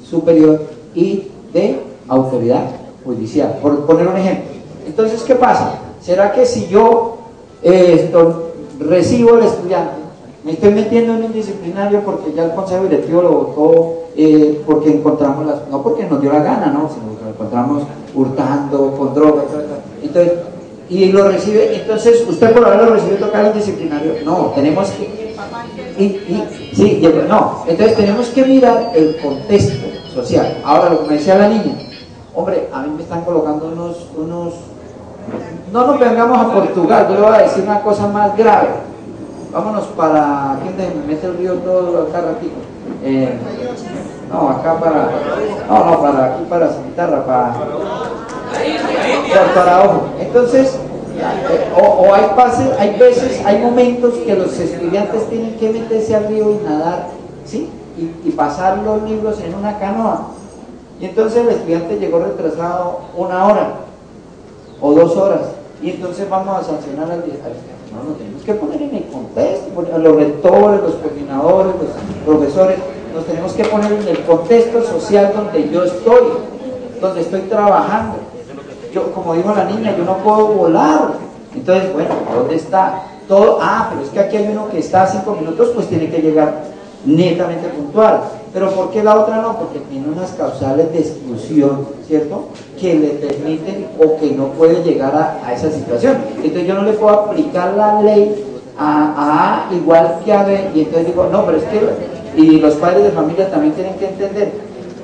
superior y de autoridad judicial, por poner un ejemplo. Entonces, ¿qué pasa? ¿Será que si yo recibo al estudiante, me estoy metiendo en un disciplinario porque ya el consejo directivo lo votó, porque encontramos no porque nos dio la gana, ¿no? Sino que lo encontramos hurtando, con drogas, entonces, y lo recibe, entonces usted por haberlo recibido tocar el disciplinario? No, tenemos que entonces tenemos que mirar el contexto social. Ahora, lo que me decía la niña, hombre, a mí me están colocando unos no nos vengamos a Portugal, yo le voy a decir una cosa más grave. Vámonos para, ¿quién me mete el río todo acá ratito? Para aquí, para Cimitarra, para Ojo. Entonces, hay momentos que los estudiantes tienen que meterse al río y nadar, ¿sí? Y pasar los libros en una canoa. Y entonces el estudiante llegó retrasado 1 hora o 2 horas, y entonces vamos a sancionar al estudiante. No, nos tenemos que poner en el contexto, los rectores, los coordinadores, los profesores, nos tenemos que poner en el contexto social donde yo estoy, donde estoy trabajando. Yo, como dijo la niña, yo no puedo volar. Entonces, bueno, ¿dónde está todo? Pero es que aquí hay uno que está a 5 minutos, pues tiene que llegar netamente puntual. Pero ¿por qué la otra no? Porque tiene unas causales de exclusión, ¿cierto?, que le permiten o que no puede llegar a esa situación. Entonces yo no le puedo aplicar la ley a A igual que a B, y entonces digo, no, pero es que, y los padres de familia también tienen que entender,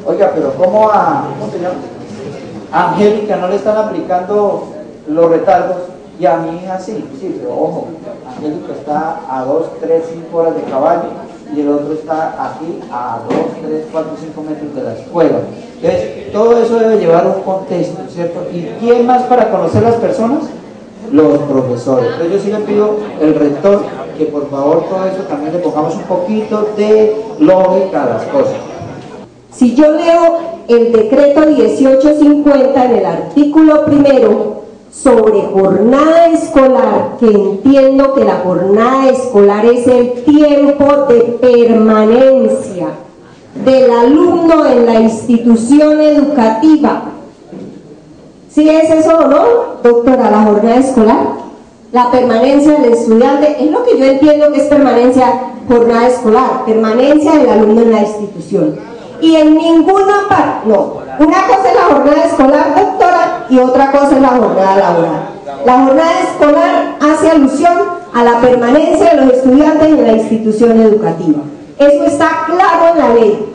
oiga, pero ¿cómo se llama? A Angélica no le están aplicando los retardos y a mi hija sí, pero ojo, Angélica está a 2, 3, 5 horas de caballo, y el otro está aquí a 2, 3, 4, 5 metros de la escuela. Entonces, todo eso debe llevar un contexto, ¿cierto? ¿Y quién más para conocer las personas? Los profesores. Entonces yo sí le pido al rector que por favor todo eso también le pongamos un poquito de lógica a las cosas. Si yo leo el decreto 1850 en el artículo 1 sobre jornada escolar, que entiendo que la jornada escolar es el tiempo de permanencia del alumno en la institución educativa. ¿Sí es eso o no, doctora, la jornada escolar? La permanencia del estudiante, es lo que yo entiendo que es jornada escolar, permanencia del alumno en la institución. Y en ninguna parte, no, una cosa es la jornada escolar, doctora, y otra cosa es la jornada laboral. La jornada escolar hace alusión a la permanencia de los estudiantes en la institución educativa. Eso está claro en la ley.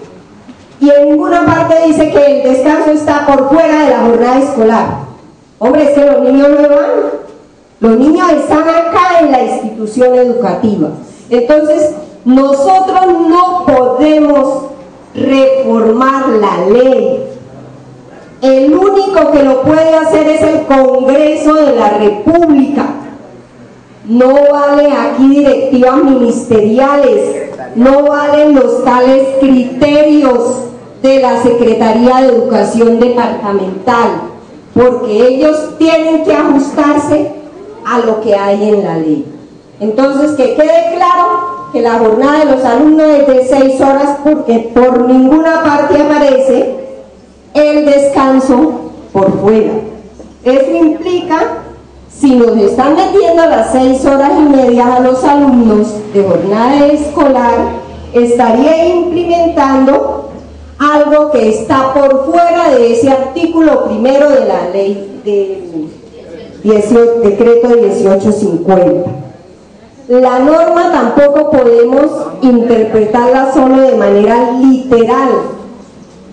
Y en ninguna parte dice que el descanso está por fuera de la jornada escolar. Hombre, es que los niños no van. Los niños están acá en la institución educativa. Entonces, nosotros no podemos reformar la ley. El único que lo puede hacer es el Congreso de la República. No vale aquí directivas ministeriales, no valen los tales criterios de la Secretaría de Educación Departamental, porque ellos tienen que ajustarse a lo que hay en la ley. Entonces, que quede claro que la jornada de los alumnos es de 6 horas, porque por ninguna parte aparece el descanso por fuera. Eso implica, si nos están metiendo las 6 horas y media a los alumnos de jornada escolar, estaría implementando algo que está por fuera de ese artículo primero de la ley de decreto 1850. La norma tampoco podemos interpretarla solo de manera literal.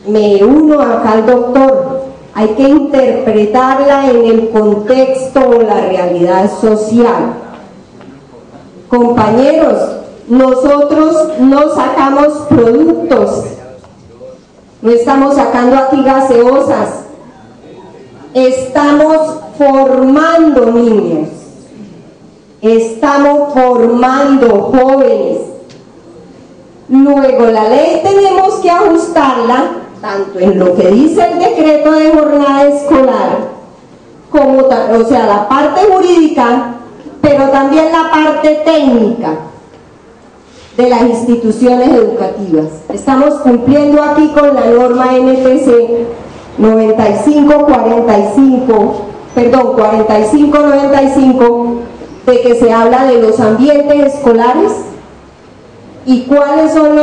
Me uno acá al doctor. Hay que interpretarla en el contexto o la realidad social. Compañeros, nosotros no sacamos productos, no estamos sacando aquí gaseosas, estamos formando niños, estamos formando jóvenes. Luego la ley tenemos que ajustarla tanto en lo que dice el decreto de jornada escolar, como, o sea, la parte jurídica, pero también la parte técnica de las instituciones educativas. Estamos cumpliendo aquí con la norma NTC 4595, de que se habla de los ambientes escolares y cuáles son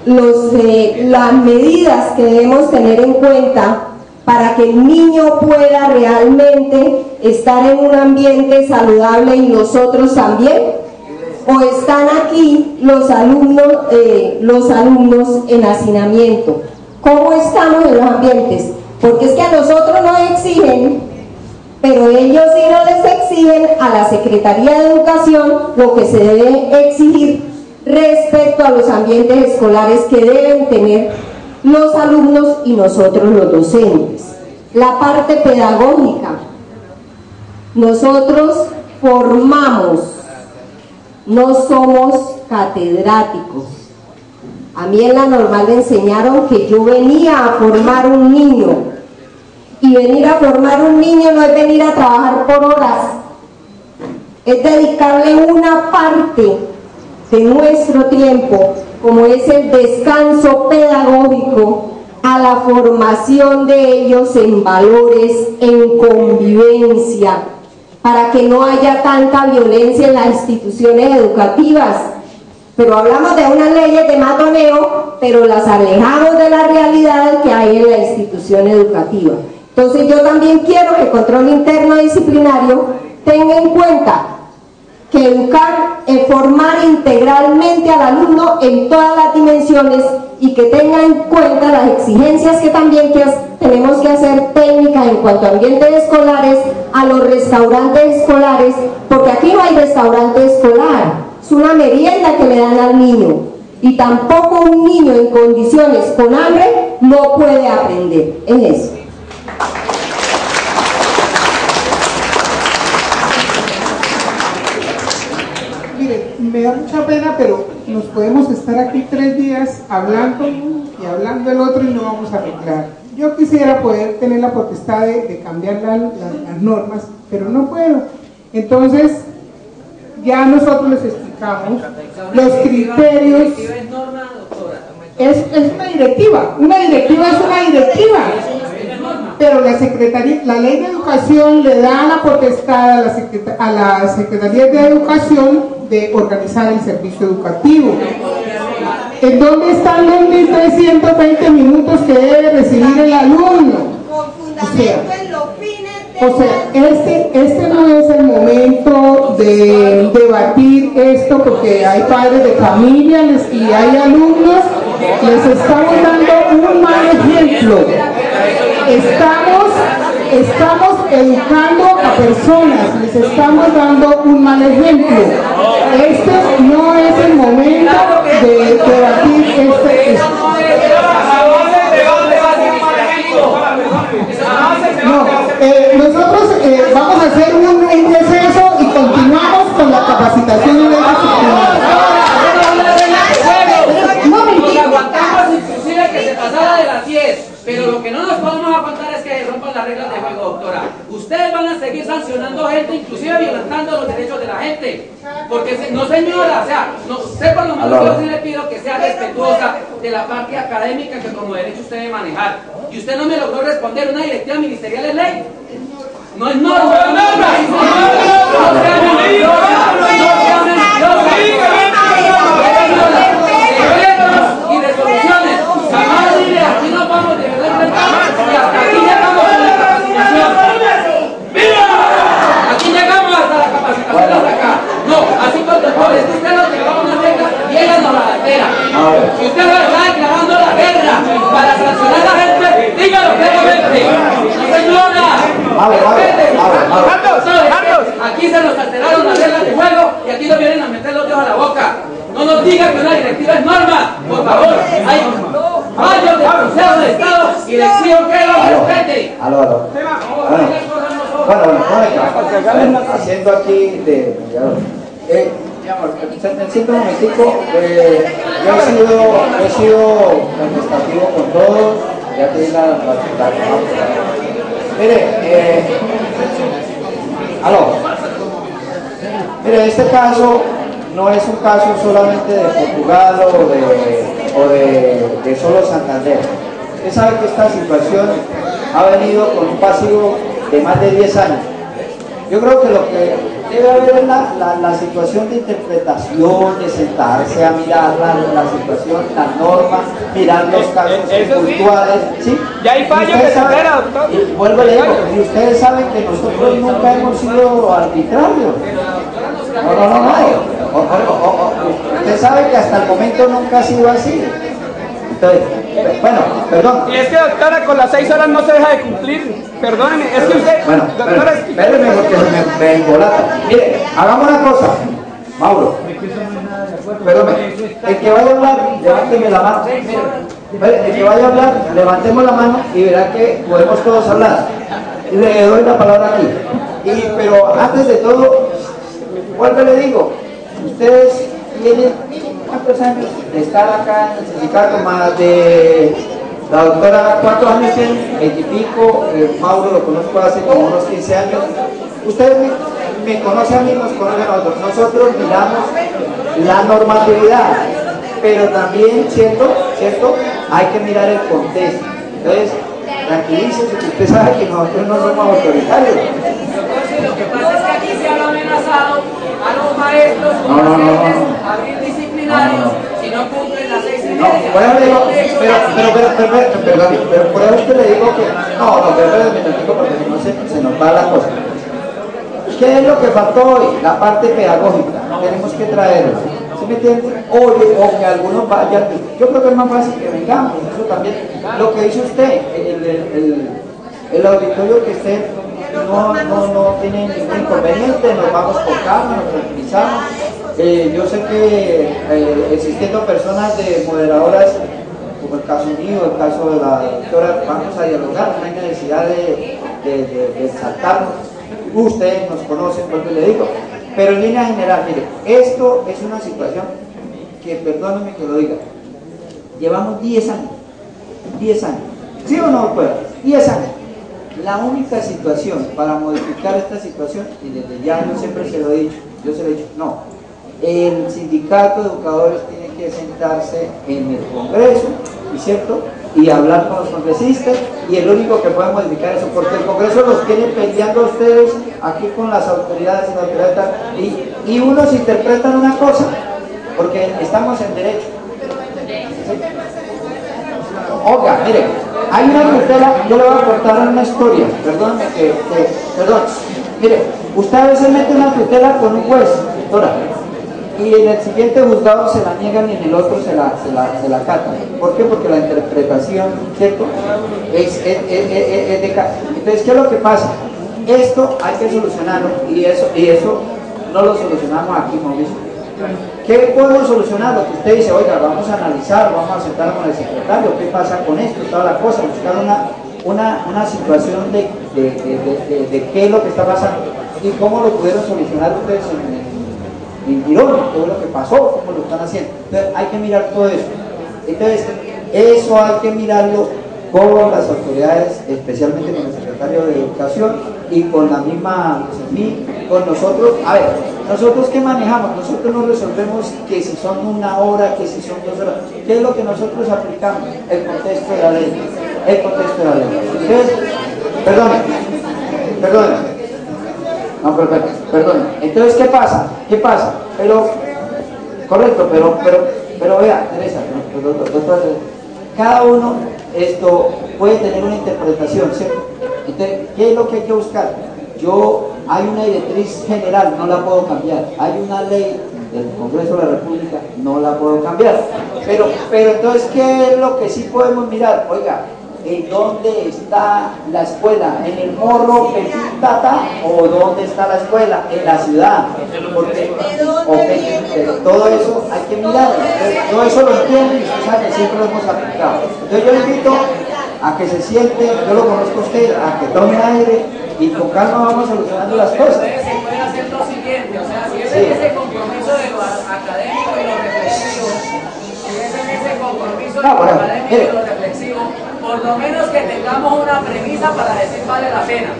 las medidas que debemos tener en cuenta para que el niño pueda realmente estar en un ambiente saludable y nosotros también. ¿O están aquí los alumnos en hacinamiento? ¿Cómo estamos en los ambientes? Porque es que a nosotros nos exigen, pero ellos sí no les exigen a la Secretaría de Educación lo que se debe exigir respecto a los ambientes escolares que deben tener los alumnos y nosotros los docentes. La parte pedagógica. Nosotros formamos, no somos catedráticos. A mí en la normal me enseñaron que yo venía a formar un niño, y venir a formar un niño no es venir a trabajar por horas, es dedicarle una parte de nuestro tiempo, como es el descanso pedagógico, a la formación de ellos en valores, en convivencia, para que no haya tanta violencia en las instituciones educativas. Pero hablamos de unas leyes de matoneo, pero las alejamos de la realidad que hay en la institución educativa. Entonces yo también quiero que el control interno disciplinario tenga en cuenta que educar es formar integralmente al alumno en todas las dimensiones y que tenga en cuenta las exigencias que también tenemos que hacer técnicas en cuanto a ambientes escolares, a los restaurantes escolares, porque aquí no hay restaurante escolar, es una merienda que le dan al niño, y tampoco un niño en condiciones con hambre no puede aprender, es eso. Mire, me da mucha pena, pero nos podemos estar aquí 3 días hablando y hablando el otro y no vamos a arreglar. Yo quisiera poder tener la potestad de cambiar las normas, pero no puedo. Entonces, ya nosotros les explicamos los criterios. Es una directiva es una directiva. Pero la ley de educación le da la potestad a la Secretaría de Educación de organizar el servicio educativo. ¿En dónde están los 1.320 minutos que debe recibir el alumno? O sea, este no es el momento de debatir esto, porque hay padres de familia y hay alumnos. Les estamos dando un mal ejemplo. Estamos educando a personas, les estamos dando un mal ejemplo. Este no es el momento de debatir este. No, nosotros vamos a hacer un receso y continuamos con la capacitación de la aguantamos inclusive que se pasara de las 10, pero lo que no nos podemos aguantar es que se rompan las reglas de juego, doctora. Ustedes van a seguir sancionando gente, inclusive violentando los derechos de la gente, porque no, señora, o sea, no, usted por lo menos yo sí le pido que sea respetuosa de la parte académica que como derecho usted debe manejar, y usted no me logró responder. Una directiva ministerial es ley, no es norma. Y resoluciones, jamás dile, aquí nos vamos de verdad y hasta aquí llegamos con la capacitación. Aquí llegamos hasta la capacitación hasta acá. No, así con doctores, usted nos declaró una regla y ella nos la altera. Si usted lo está declarando la regla para sancionar a la gente, dígalo claramente. No, señora. Aquí se nos alteraron las reglas de juego y aquí nos vienen a meter los dedos a la boca. No nos diga que una directiva es norma, por favor. Hay fallos del Consejo de Estado y le exijo que lo respete. Bueno, haciendo aquí de mediador. Mi amor, me siento un momentico. Yo he sido administrativo con todos. Ya te di la mire, mire, este caso no es un caso solamente de Portugal o de solo Santander. Usted sabe que esta situación ha venido con un pasivo de más de 10 años. Yo creo que lo que debe haber es la situación de interpretación, de sentarse a mirar la situación, las normas, mirar los casos puntuales. ¿Sí? Ya hay fallos de carrera, doctor. Y vuelvo a leer, y ustedes saben que nosotros nunca hemos sido arbitrarios. No. Usted sabe que hasta el momento nunca ha sido así. Entonces, bueno, perdón. Y es que, doctora, con las 6 horas no se deja de cumplir. Perdóneme, es que usted, bueno, doctora, espéreme porque me embolata. Mire, hagamos una cosa, Mauro. Perdóneme, el que vaya a hablar, levánteme la mano. El que vaya a hablar, levantemos la mano y verá que podemos todos hablar. Le doy la palabra aquí. Pero antes de todo, vuelvo y le digo, ustedes tienen ¿cuántos años de estar acá en el sindicato? Más de la doctora, ¿cuántos años tienen? 20 y pico. Mauro lo conozco hace como unos 15 años. Ustedes me conocen a mí, nos conocen a nosotros. Nosotros miramos la normatividad, pero también, ¿cierto? Hay que mirar el contexto. Entonces, tranquilícese, que usted sabe que nosotros no somos autoritarios. Lo que pasa es que aquí se han amenazado a los maestros abrir disciplinarios si no cumplen las 6:30. Pero por eso es que le digo que porque si no se nos va la cosa. ¿Qué es lo que faltó hoy? La parte pedagógica. Tenemos que traerla. ¿Sí me entienden? Hoy, o que algunos vayan. Yo creo que es más fácil que vengamos. Eso también. Lo que dice usted, el auditorio que esté no tiene ningún inconveniente, nos vamos por calma, nos tranquilizamos. Yo sé que existiendo personas de moderadoras, como el caso mío, el caso de la doctora, vamos a dialogar, no hay necesidad de saltarnos. Ustedes nos conocen, porque le digo, pero en línea general, mire, esto es una situación que, perdónenme que lo diga, llevamos 10 años, ¿sí o no, pues? 10 años. La única situación para modificar esta situación, y desde ya yo siempre se lo he dicho, no, el sindicato de educadores tiene que sentarse en el Congreso, ¿cierto? Y hablar con los congresistas, y el único que puede modificar eso, porque el Congreso los tiene peleando a ustedes aquí con las autoridades y la autoridad, y unos interpretan una cosa, porque estamos en derecho. ¿Sí? Oiga, mire, hay una tutela, yo le voy a contar una historia, perdón, mire, usted a veces mete una tutela con un juez, doctora, y en el siguiente juzgado se la niegan y en el otro se la catan. ¿Por qué? Porque la interpretación, ¿cierto? Es de cada. Entonces, ¿qué es lo que pasa? esto hay que solucionarlo, y eso no lo solucionamos aquí, Mauricio. ¿Qué podemos solucionar? Lo que usted dice, oiga, vamos a analizar, vamos a sentar con el secretario, qué pasa con esto, toda la cosa, buscar una situación de qué es lo que está pasando y cómo lo pudieron solucionar ustedes en Girón, qué es lo que pasó, cómo lo están haciendo. Entonces hay que mirar todo eso. Entonces, eso hay que mirarlo con las autoridades, especialmente con el secretario de Educación y con la misma con nosotros. A ver, nosotros ¿qué manejamos? Nosotros no resolvemos que si son 1 hora, que si son 2 horas. ¿Qué es lo que nosotros aplicamos? El contexto de la ley. El contexto de la ley. Entonces, perdón. No, perdón. Entonces, ¿qué pasa? Pero, correcto, pero vea, Teresa, doctora, cada uno esto puede tener una interpretación, ¿cierto? Entonces, ¿qué es lo que hay que buscar? Hay una directriz general, no la puedo cambiar. Hay una ley del Congreso de la República, no la puedo cambiar. Pero entonces, ¿qué es lo que sí podemos mirar? Oiga, ¿en dónde está la escuela? ¿En el morro Petitata o dónde está la escuela? En la ciudad. Porque todo eso hay que mirar. Todo eso lo entienden y usted sabe que siempre lo hemos aplicado. Entonces yo le invito a que se siente, yo lo conozco a usted, a que tome aire y con calma vamos solucionando las cosas. Se puede hacer lo siguiente, o sea, si es en ese compromiso de lo académico y lo reflexivo, si es en ese compromiso de lo académico y lo reflexivo, por lo menos que tengamos una premisa para decir vale la pena,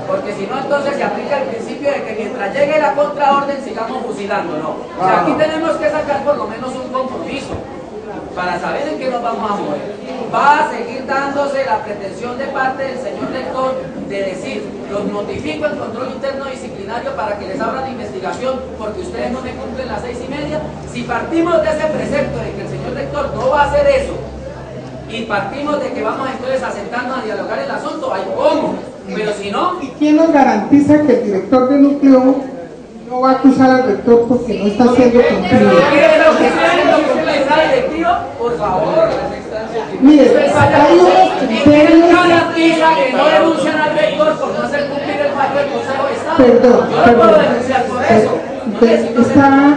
porque si no entonces se aplica el principio de que mientras llegue la contraorden sigamos fusilando, ¿no? O sea, aquí tenemos que sacar por lo menos un compromiso para saber en qué nos vamos a mover. Va a seguir dándose la pretensión de parte del señor rector de decir, los notifico en control interno disciplinario para que les abran investigación porque ustedes no me cumplen las 6:30. Si partimos de ese precepto de que el señor rector no va a hacer eso y partimos de que vamos entonces a sentarnos a dialogar el asunto, hay cómo, pero si no... ¿Y quién nos garantiza que el director de núcleo no va a acusar al rector porque no está siendo cumplido? Por favor. Mire, hay unos criterios. Que no denuncian al rector por no hacer cumplir el fallo del Consejo de Estado. Yo no puedo denunciar por eso.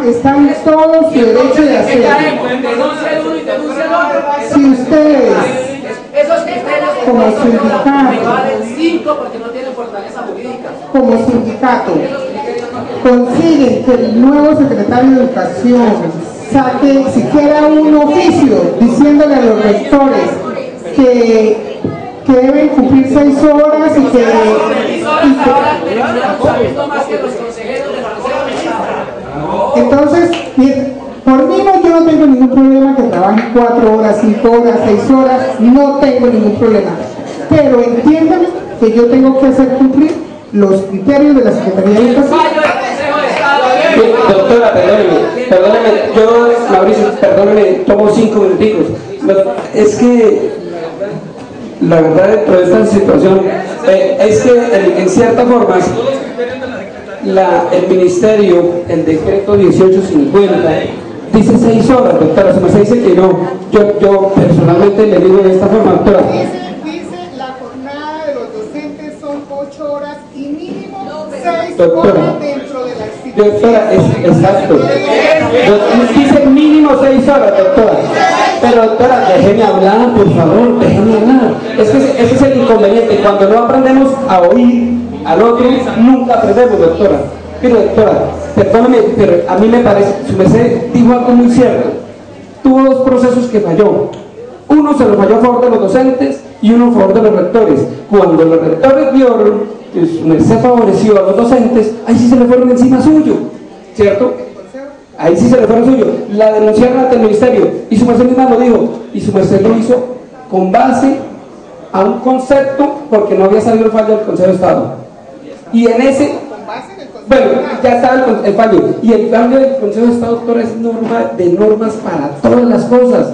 Está en todo su derecho de hacerlo. Denuncia el uno y denuncia el otro. Si ustedes, esos criterios como sindicato, me valen 5 porque no tienen fortaleza jurídica. Como sindicato, consiguen que el nuevo secretario de Educación saque siquiera un oficio diciéndole a los rectores que deben cumplir 6 horas y que entonces, por mí yo no tengo ningún problema que trabaje 4 horas, 5 horas, 6 horas, no tengo ningún problema, pero entiéndame que yo tengo que hacer cumplir los criterios de la Secretaría de Educación. Doctora, perdóneme, yo, Mauricio, perdóneme, tomo 5 minuticos. Es que la verdad dentro de esta situación es que en ciertas formas el ministerio, el decreto 1850 dice 6 horas, doctora, se me dice que no. Yo personalmente le digo de esta forma, doctora. Dice la jornada de los docentes son 8 horas y mínimo 6 doctora, horas dentro de la institución. Doctora, exacto. Dice mínimo 6 horas, doctora. Pero doctora, déjeme hablar, por favor, déjeme hablar. Ese es el inconveniente. Cuando no aprendemos a oír al otro, nunca aprendemos, doctora. Pero doctora, perdóname, pero a mí me parece, su merced dijo algo muy cierto. Tuvo 2 procesos que falló. Uno se lo falló a favor de los docentes y uno a favor de los rectores. Cuando los rectores vieron que su merced favoreció a los docentes, ahí sí se le fueron encima suyo, ¿cierto? Ahí sí se le fueron suyo. La denunciaron ante el ministerio y su merced misma lo dijo, y su merced lo hizo con base a un concepto porque no había salido el fallo del Consejo de Estado. Y en ese, bueno, ya estaba el fallo, y el fallo del Consejo de Estado, doctora, es norma de normas para todas las cosas.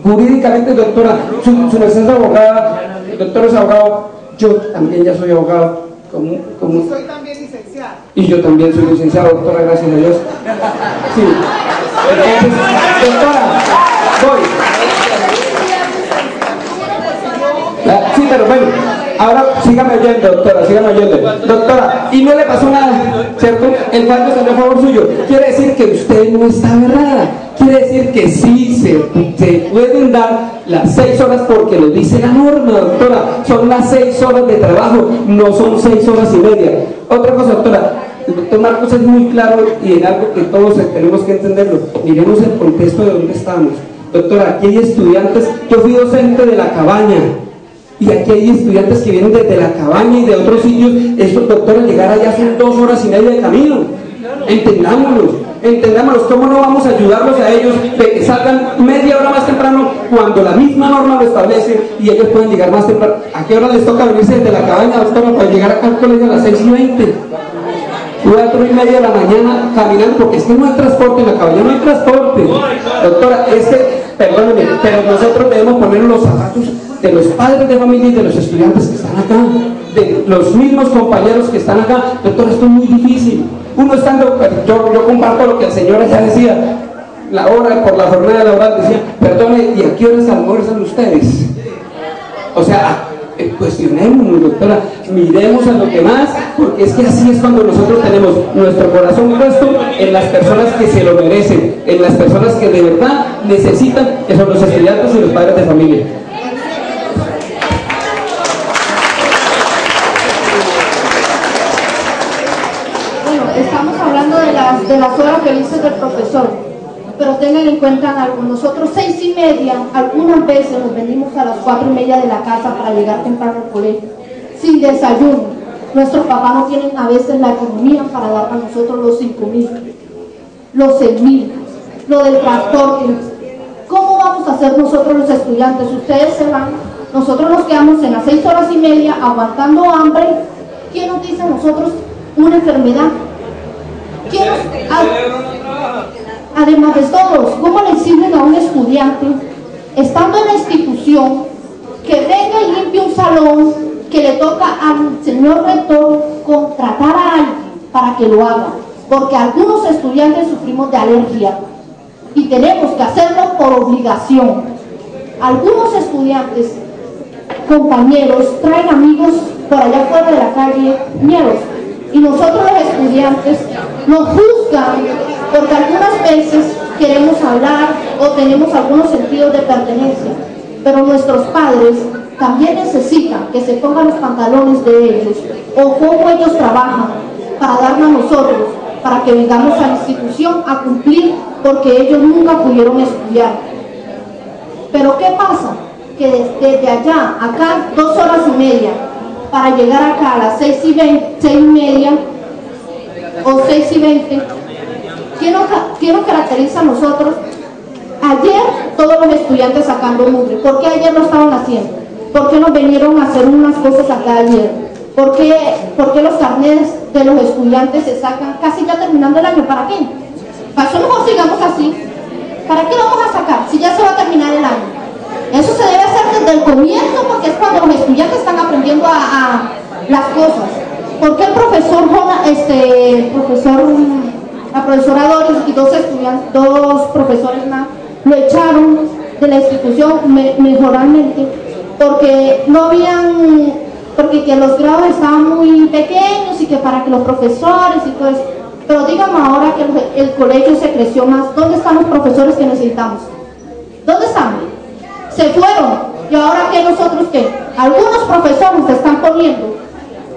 Jurídicamente, doctora, su merced es abogada, el doctor es abogado, yo también ya soy abogado. Y soy también licenciada. Y yo también soy licenciado, doctora, gracias a Dios. Sí. Entonces, doctora, voy. Sí, pero bueno. Ahora, sígame oyendo, doctora, sígame oyendo. Doctora, y no le pasó nada, ¿cierto? El fallo salió a favor suyo. Quiere decir que usted no está errada. Quiere decir que sí se pueden dar las 6 horas porque lo dice la norma, doctora. Son las 6 horas de trabajo, no son 6 horas y media. Otra cosa, doctora. El doctor Marcos es muy claro y en algo que todos tenemos que entenderlo. Miremos el contexto de dónde estamos. Doctora, aquí hay estudiantes, yo fui docente de La Cabaña, y aquí hay estudiantes que vienen desde La Cabaña y de otros sitios. Estos doctores llegar allá son 2 horas y media de camino. Entendámoslos, ¿cómo no vamos a ayudarlos a ellos de que salgan media hora más temprano cuando la misma norma lo establece y ellos pueden llegar más temprano? ¿A qué hora les toca venirse desde La Cabaña, doctora, para llegar acá al colegio a las 6:20? 4:30 de la mañana caminando, porque es que no hay transporte en La Cabaña, no hay transporte. Doctora, perdóneme, pero nosotros debemos poner los zapatos de los padres de familia y de los estudiantes que están acá, de los mismos compañeros que están acá. Doctora, esto es muy difícil. Uno estando, yo comparto lo que el señor allá decía, la hora por la jornada laboral, decía, perdone, ¿y a qué horas almuerzan ustedes? O sea, cuestionémonos, doctora, miremos a lo que más, porque es que así es cuando nosotros tenemos nuestro corazón puesto en las personas que se lo merecen, en las personas que de verdad necesitan, que son los estudiantes y los padres de familia. Bueno, estamos hablando de las horas felices del profesor, pero tengan en cuenta algo. Nosotros 6:30, algunas veces nos venimos a las 4:30 de la casa para llegar temprano al colegio, sin desayuno. Nuestros papás no tienen a veces la economía para dar a nosotros los 5.000, los 6.000, lo del transporte. ¿Cómo vamos a hacer nosotros los estudiantes? Ustedes se van, nosotros nos quedamos en las 6 horas y media aguantando hambre. ¿Quién nos dice a nosotros una enfermedad? ¿Quién nos... Además de todos, ¿cómo le exigen a un estudiante, estando en la institución, que venga y limpie un salón, que le toca al señor rector contratar a alguien para que lo haga? Porque algunos estudiantes sufrimos de alergia y tenemos que hacerlo por obligación. Algunos estudiantes, compañeros, traen amigos por allá fuera de la calle, ñeros, y nosotros los estudiantes nos juzgan porque algunas veces queremos hablar o tenemos algunos sentidos de pertenencia, pero nuestros padres también necesitan que se pongan los pantalones de ellos o cómo ellos trabajan para darnos a nosotros, para que vengamos a la institución a cumplir, porque ellos nunca pudieron estudiar. Pero ¿qué pasa? Que desde allá, acá 2 horas y media, para llegar acá a las 6:30 o 6:20, ¿qué nos caracteriza a nosotros? Ayer todos los estudiantes sacando mugre. ¿Por qué ayer lo estaban haciendo? ¿Por qué nos vinieron a hacer unas cosas acá ayer? ¿Por qué los carnets de los estudiantes se sacan casi ya terminando el año? ¿Para qué? Para eso mejor sigamos así. ¿Para qué vamos a sacar si ya se va a terminar el año? Eso se debe hacer desde el comienzo, porque es cuando los estudiantes están aprendiendo a las cosas. ¿Por qué el profesor la profesora Doris y dos profesores más lo echaron de la institución mejoralmente? Porque porque que los grados estaban muy pequeños y que para que los profesores y todo eso. Pero díganme ahora que el colegio se creció más, ¿dónde están los profesores que necesitamos? ¿Dónde están? Se fueron. ¿Y ahora qué nosotros qué? Algunos profesores se están poniendo.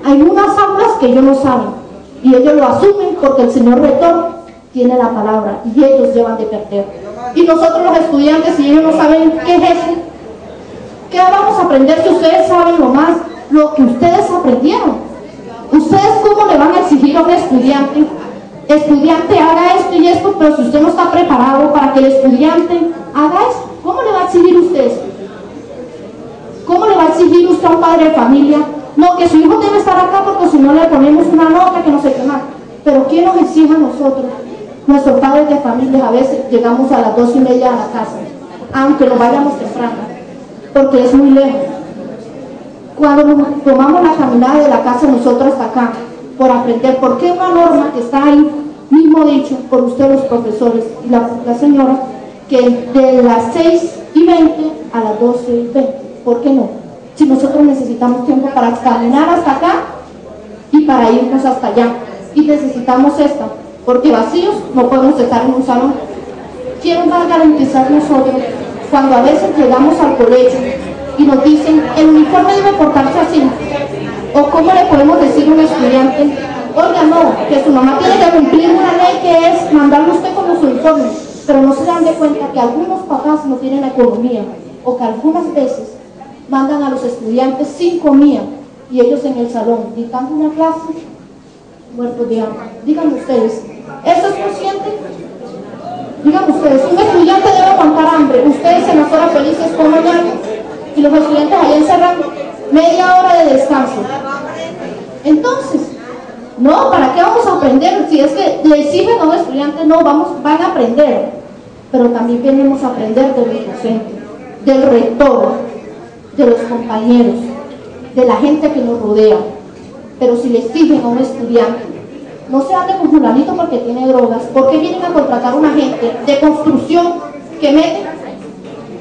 Hay unas aulas que ellos no saben y ellos lo asumen porque el señor rector tiene la palabra y ellos llevan de perder. Y nosotros los estudiantes, si ellos no saben qué es eso, ¿qué vamos a aprender si ustedes saben lo que ustedes aprendieron? ¿Ustedes cómo le van a exigir a un estudiante? Estudiante, haga esto y esto, pero si usted no está preparado para que el estudiante haga esto, ¿cómo le va a exigir usted eso? ¿Cómo le va a exigir usted a un padre de familia? No, que su hijo debe estar acá porque si no le ponemos una nota que no sé qué más. Pero ¿quién nos exige a nosotros? Nuestros padres de familia a veces llegamos a las 2:30 a la casa, aunque nos vayamos temprano, porque es muy lejos. Cuando nos tomamos la caminada de la casa nosotros hasta acá, por aprender, ¿por qué una norma que está ahí, mismo dicho por ustedes los profesores y la señora, que de las 6:20 a las 12:20? ¿Por qué no? si nosotros necesitamos tiempo para caminar hasta acá y para irnos hasta allá? Y necesitamos esto, porque vacíos no podemos estar en un salón. ¿Quién va a garantizar nosotros cuando a veces llegamos al colegio y nos dicen el uniforme debe portarse así? ¿O cómo le podemos decir a un estudiante, oiga, no, que su mamá tiene que cumplir una ley que es mandarle usted con su uniforme? Pero no se dan de cuenta que algunos papás no tienen economía, o que algunas veces mandan a los estudiantes sin comida y ellos en el salón dictando una clase muertos de hambre. Díganme ustedes, ¿eso es consciente? Díganme ustedes, un estudiante debe aguantar hambre, ustedes en las horas felices comen algo y los estudiantes ahí encerrando media hora de descanso. Entonces, no, ¿para qué vamos a aprender? Si es que le exigen a un estudiante, no, van a aprender, pero también venimos a aprender de los docentes, del rector, de los compañeros, de la gente que nos rodea. Pero si le exigen a un estudiante, no se ande con fulanito porque tiene drogas, ¿por qué vienen a contratar a una gente de construcción que mete?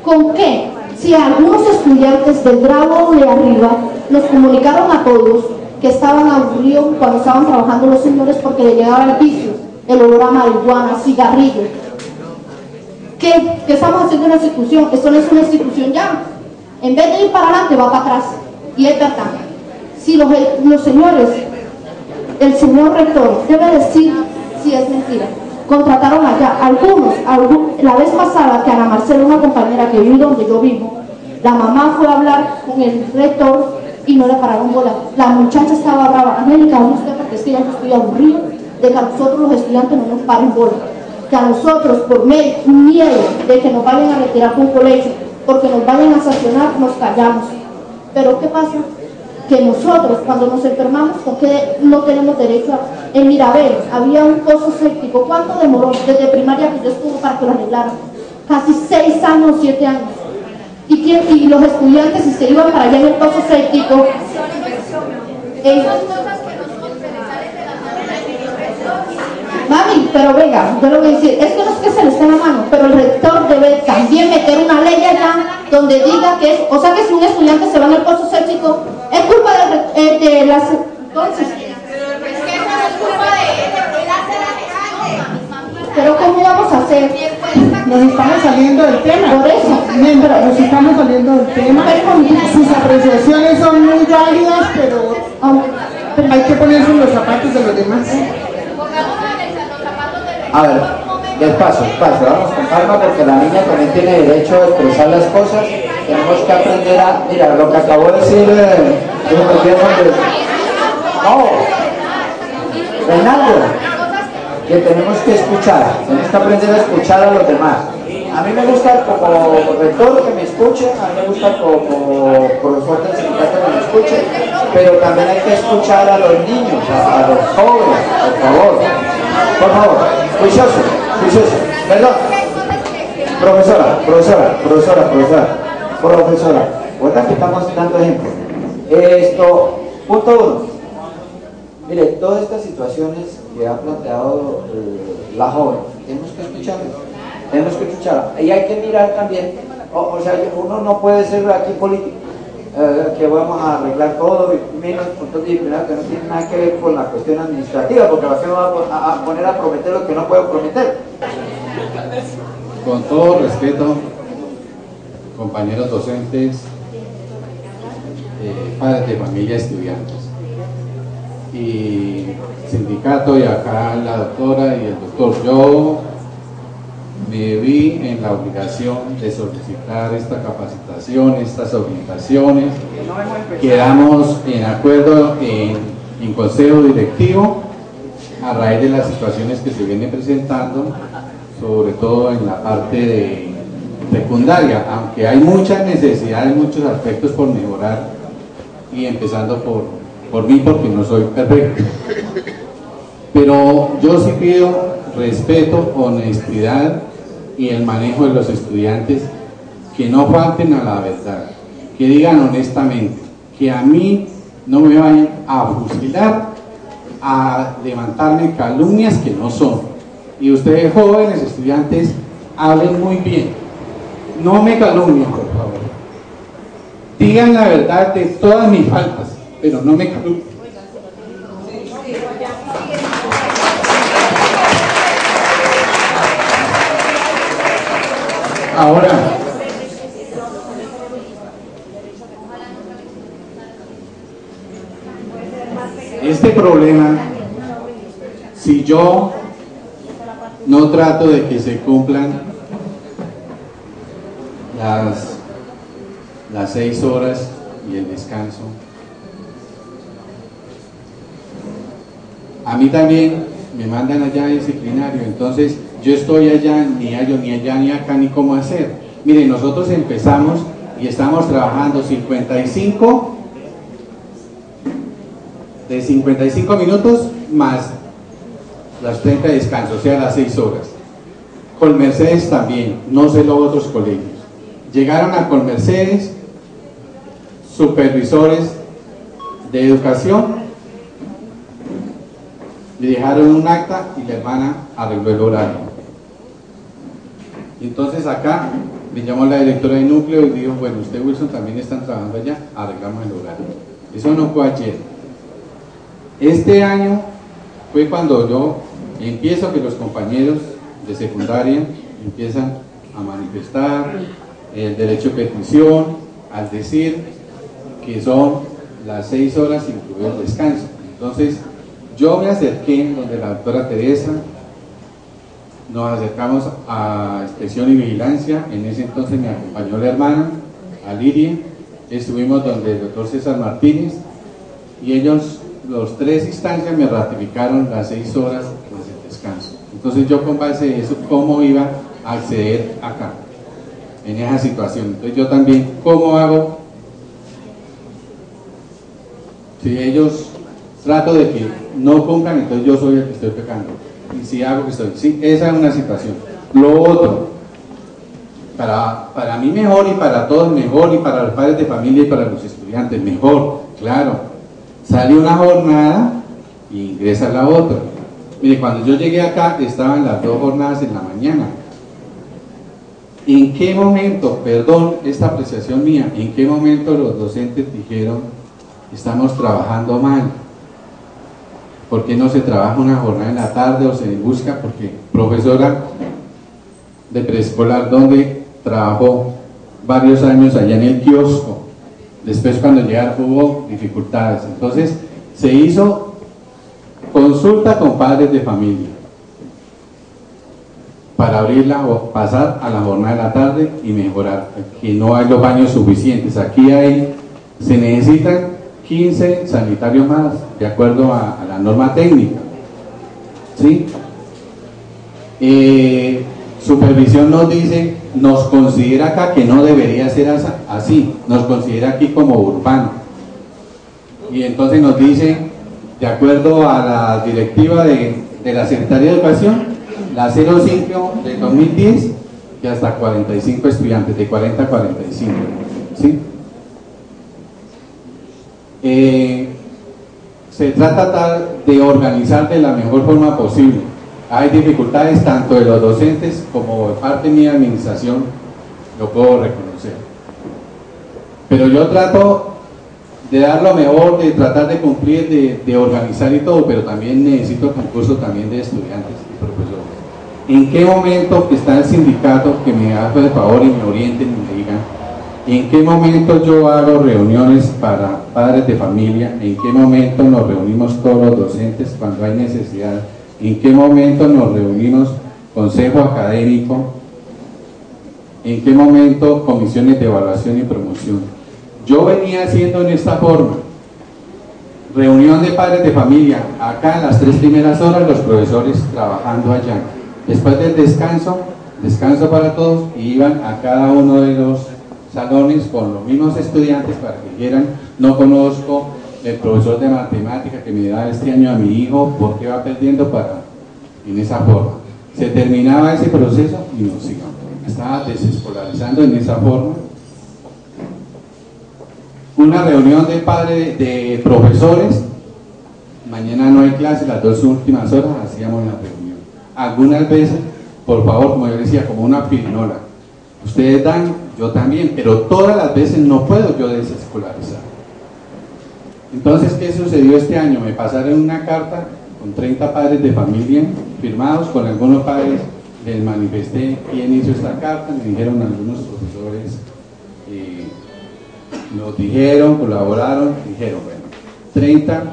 ¿Con qué? Si algunos estudiantes del grado de arriba nos comunicaron a todos que estaban aburridos cuando estaban trabajando los señores porque le llegaba el vicio, el olor a marihuana, cigarrillo. ¿Qué estamos haciendo en la institución? Esto no es una institución ya. En vez de ir para adelante, va para atrás. Y es verdad. Si los señores, el señor rector debe decir si es mentira. Contrataron allá algunos, la vez pasada que Ana Marcela, una compañera que vive donde yo vivo, la mamá fue a hablar con el rector y no le pararon bola. La muchacha estaba brava. Angélica, ¿no usted? Porque es que ya yo estoy aburrido de que a nosotros los estudiantes no nos paren bola. Que a nosotros, por miedo de que nos vayan a retirar por un colegio, porque nos vayan a sancionar, nos callamos. Pero ¿qué pasa? Que nosotros, cuando nos enfermamos, ¿con qué no tenemos derecho a...? En Mirabel había un pozo séptico. ¿Cuánto demoró desde primaria que yo estuve para que lo arreglaran? Casi 6 años, 7 años. Y los estudiantes, si se iban para allá en el pozo séptico, mami, pero venga, yo lo voy a decir, es que no es que se le esté en la mano, pero el rector debe también meter una ley allá donde diga que es, o sea que si un estudiante se va en el pozo séptico, es culpa de las... Entonces, pero ¿cómo vamos a hacer? Nos estamos saliendo del tema. Por eso. Mientras nos estamos saliendo del tema, sus apreciaciones son muy válidas, pero hay que ponerse en los zapatos de los demás. A ver, despacio, vamos con calma porque la niña también tiene derecho a expresar las cosas. Tenemos que aprender a... Mira, lo que acabó de decir... Reinaldo, que tenemos que escuchar, tenemos que aprender a escuchar a los demás. A mí me gusta como rector que me escuchen, a mí me gusta como profesor del sindicato que me escuchen, pero también hay que escuchar a los niños, a los jóvenes, por favor, juicioso, perdón. Profesora, ahorita que estamos dando ejemplo. Punto 1. Mire, todas estas situaciones que ha planteado la joven, tenemos que escucharlas, y hay que mirar también, o sea, uno no puede ser aquí político, que vamos a arreglar todo, menos puntos disciplinarios que no tienen nada que ver con la cuestión administrativa, porque va a poner a prometer lo que no puedo prometer. Con todo respeto, compañeros docentes, padres de familia, estudiantes y sindicato, y acá la doctora y el doctor, yo me vi en la obligación de solicitar esta capacitación, estas orientaciones. Quedamos en acuerdo en consejo directivo a raíz de las situaciones que se vienen presentando, sobre todo en la parte de secundaria, aunque hay muchas necesidades, muchos aspectos por mejorar, y empezando por mí, porque no soy perfecto, pero yo sí pido respeto, honestidad y el manejo de los estudiantes, que no falten a la verdad, que digan honestamente, que a mí no me vayan a fusilar, a levantarme calumnias que no son. Y ustedes jóvenes estudiantes, hablen muy bien, no me calumnien, por favor. digan la verdad de todas mis faltas, pero no me calumnien. Ahora, este problema, si yo no trato de que se cumplan las 6 horas y el descanso, a mí también me mandan allá a disciplinario, entonces yo estoy allá, ni allá, ni acá, ni cómo hacer. Miren, nosotros empezamos y estamos trabajando 55 minutos más las 30 de descanso, o sea, las 6 horas. Colmercedes también, no sé los otros colegios. Llegaron a Colmercedes supervisores de educación, le dejaron un acta y la hermana arregló el horario. Entonces acá me llamó la directora de núcleo y dijo, bueno, usted, Wilson, también están trabajando allá, arreglamos el horario. Eso no fue ayer. Este año fue cuando yo empiezo que los compañeros de secundaria empiezan a manifestar el derecho de petición, al decir que son las 6 horas incluido el descanso. Entonces yo me acerqué donde la doctora Teresa, nos acercamos a inspección y vigilancia, en ese entonces me acompañó la hermana, a Lidia, estuvimos donde el doctor César Martínez, y ellos, los 3 instancias, me ratificaron las 6 horas más el descanso. Entonces yo con base de eso, ¿cómo iba a acceder acá, en esa situación? Entonces yo también, ¿cómo hago? Si ellos trato de que no cumplan, entonces yo soy el que estoy pecando. Y si hago que estoy, sí, esa es una situación. Lo otro, para mí mejor y para todos mejor, y para los padres de familia y para los estudiantes mejor, claro. Sale una jornada y ingresa la otra. Mire, cuando yo llegué acá estaban las 2 jornadas en la mañana. ¿En qué momento, perdón esta apreciación mía, en qué momento los docentes dijeron estamos trabajando mal? ¿Por qué no se trabaja una jornada en la tarde o se busca? Porque profesora de preescolar, donde trabajó varios años allá en el kiosco, después cuando llegaron hubo dificultades, entonces se hizo consulta con padres de familia para abrirla o pasar a la jornada de la tarde y mejorar, que no hay los baños suficientes. Aquí se necesitan 15 sanitarios más, de acuerdo a la norma técnica, ¿sí? Supervisión nos dice, nos considera acá que no debería ser así, nos considera aquí como urbano, y entonces nos dice, de acuerdo a la directiva de la Secretaría de Educación, la 05 del 2010, que hasta 45 estudiantes, de 40 a 45, ¿sí? Se trata de organizar de la mejor forma posible. Hay dificultades tanto de los docentes como de parte de mi administración, lo puedo reconocer, pero yo trato de dar lo mejor, de tratar de cumplir, de organizar y todo, pero también necesito concurso también de estudiantes y profesores. ¿En qué momento está el sindicato que me haga el favor y me orienten y me digan en qué momento yo hago reuniones para padres de familia? ¿En qué momento nos reunimos todos los docentes cuando hay necesidad? ¿En qué momento nos reunimos consejo académico? ¿En qué momento comisiones de evaluación y promoción? Yo venía haciendo en esta forma: reunión de padres de familia, acá en las 3 primeras horas los profesores trabajando allá, después del descanso para todos, y iban a cada uno de los salones con los mismos estudiantes para que dijeran, no conozco el profesor de matemática que me da este año a mi hijo, ¿por qué va perdiendo? En esa forma se terminaba ese proceso y nos sigamos. Estaba desescolarizando en esa forma. Una reunión de profesores, mañana no hay clase, las 2 últimas horas hacíamos la reunión. Algunas veces, por favor, como yo decía, como una pirinola, Ustedes dan, yo también, pero todas las veces no puedo yo desescolarizar. Entonces, ¿qué sucedió este año? Me pasaron una carta con 30 padres de familia firmados, con algunos padres les manifesté quién hizo esta carta, me dijeron algunos profesores, nos dijeron, colaboraron, dijeron, bueno, 30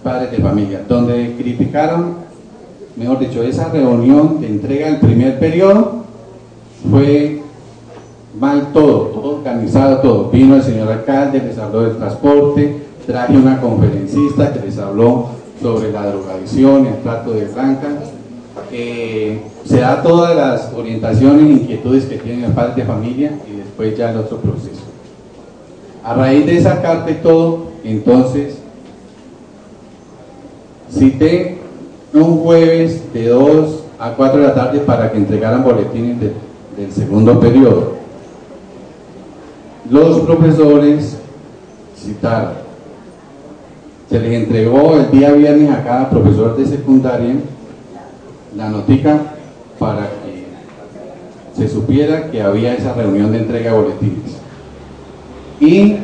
padres de familia, donde criticaron, mejor dicho, esa reunión de entrega del primer periodo fue mal todo organizado, todo. Vino el señor alcalde, les habló del transporte, traje una conferencista que les habló sobre la drogadicción, el trato de blancas, se da todas las orientaciones e inquietudes que tienen los padres de familia y después ya el otro proceso. A raíz de esa carta y todo, entonces cité un jueves de 2 a 4 de la tarde para que entregaran boletines del segundo periodo. Los profesores citaron, se les entregó el día viernes a cada profesor de secundaria la notica para que se supiera que había esa reunión de entrega de boletines, y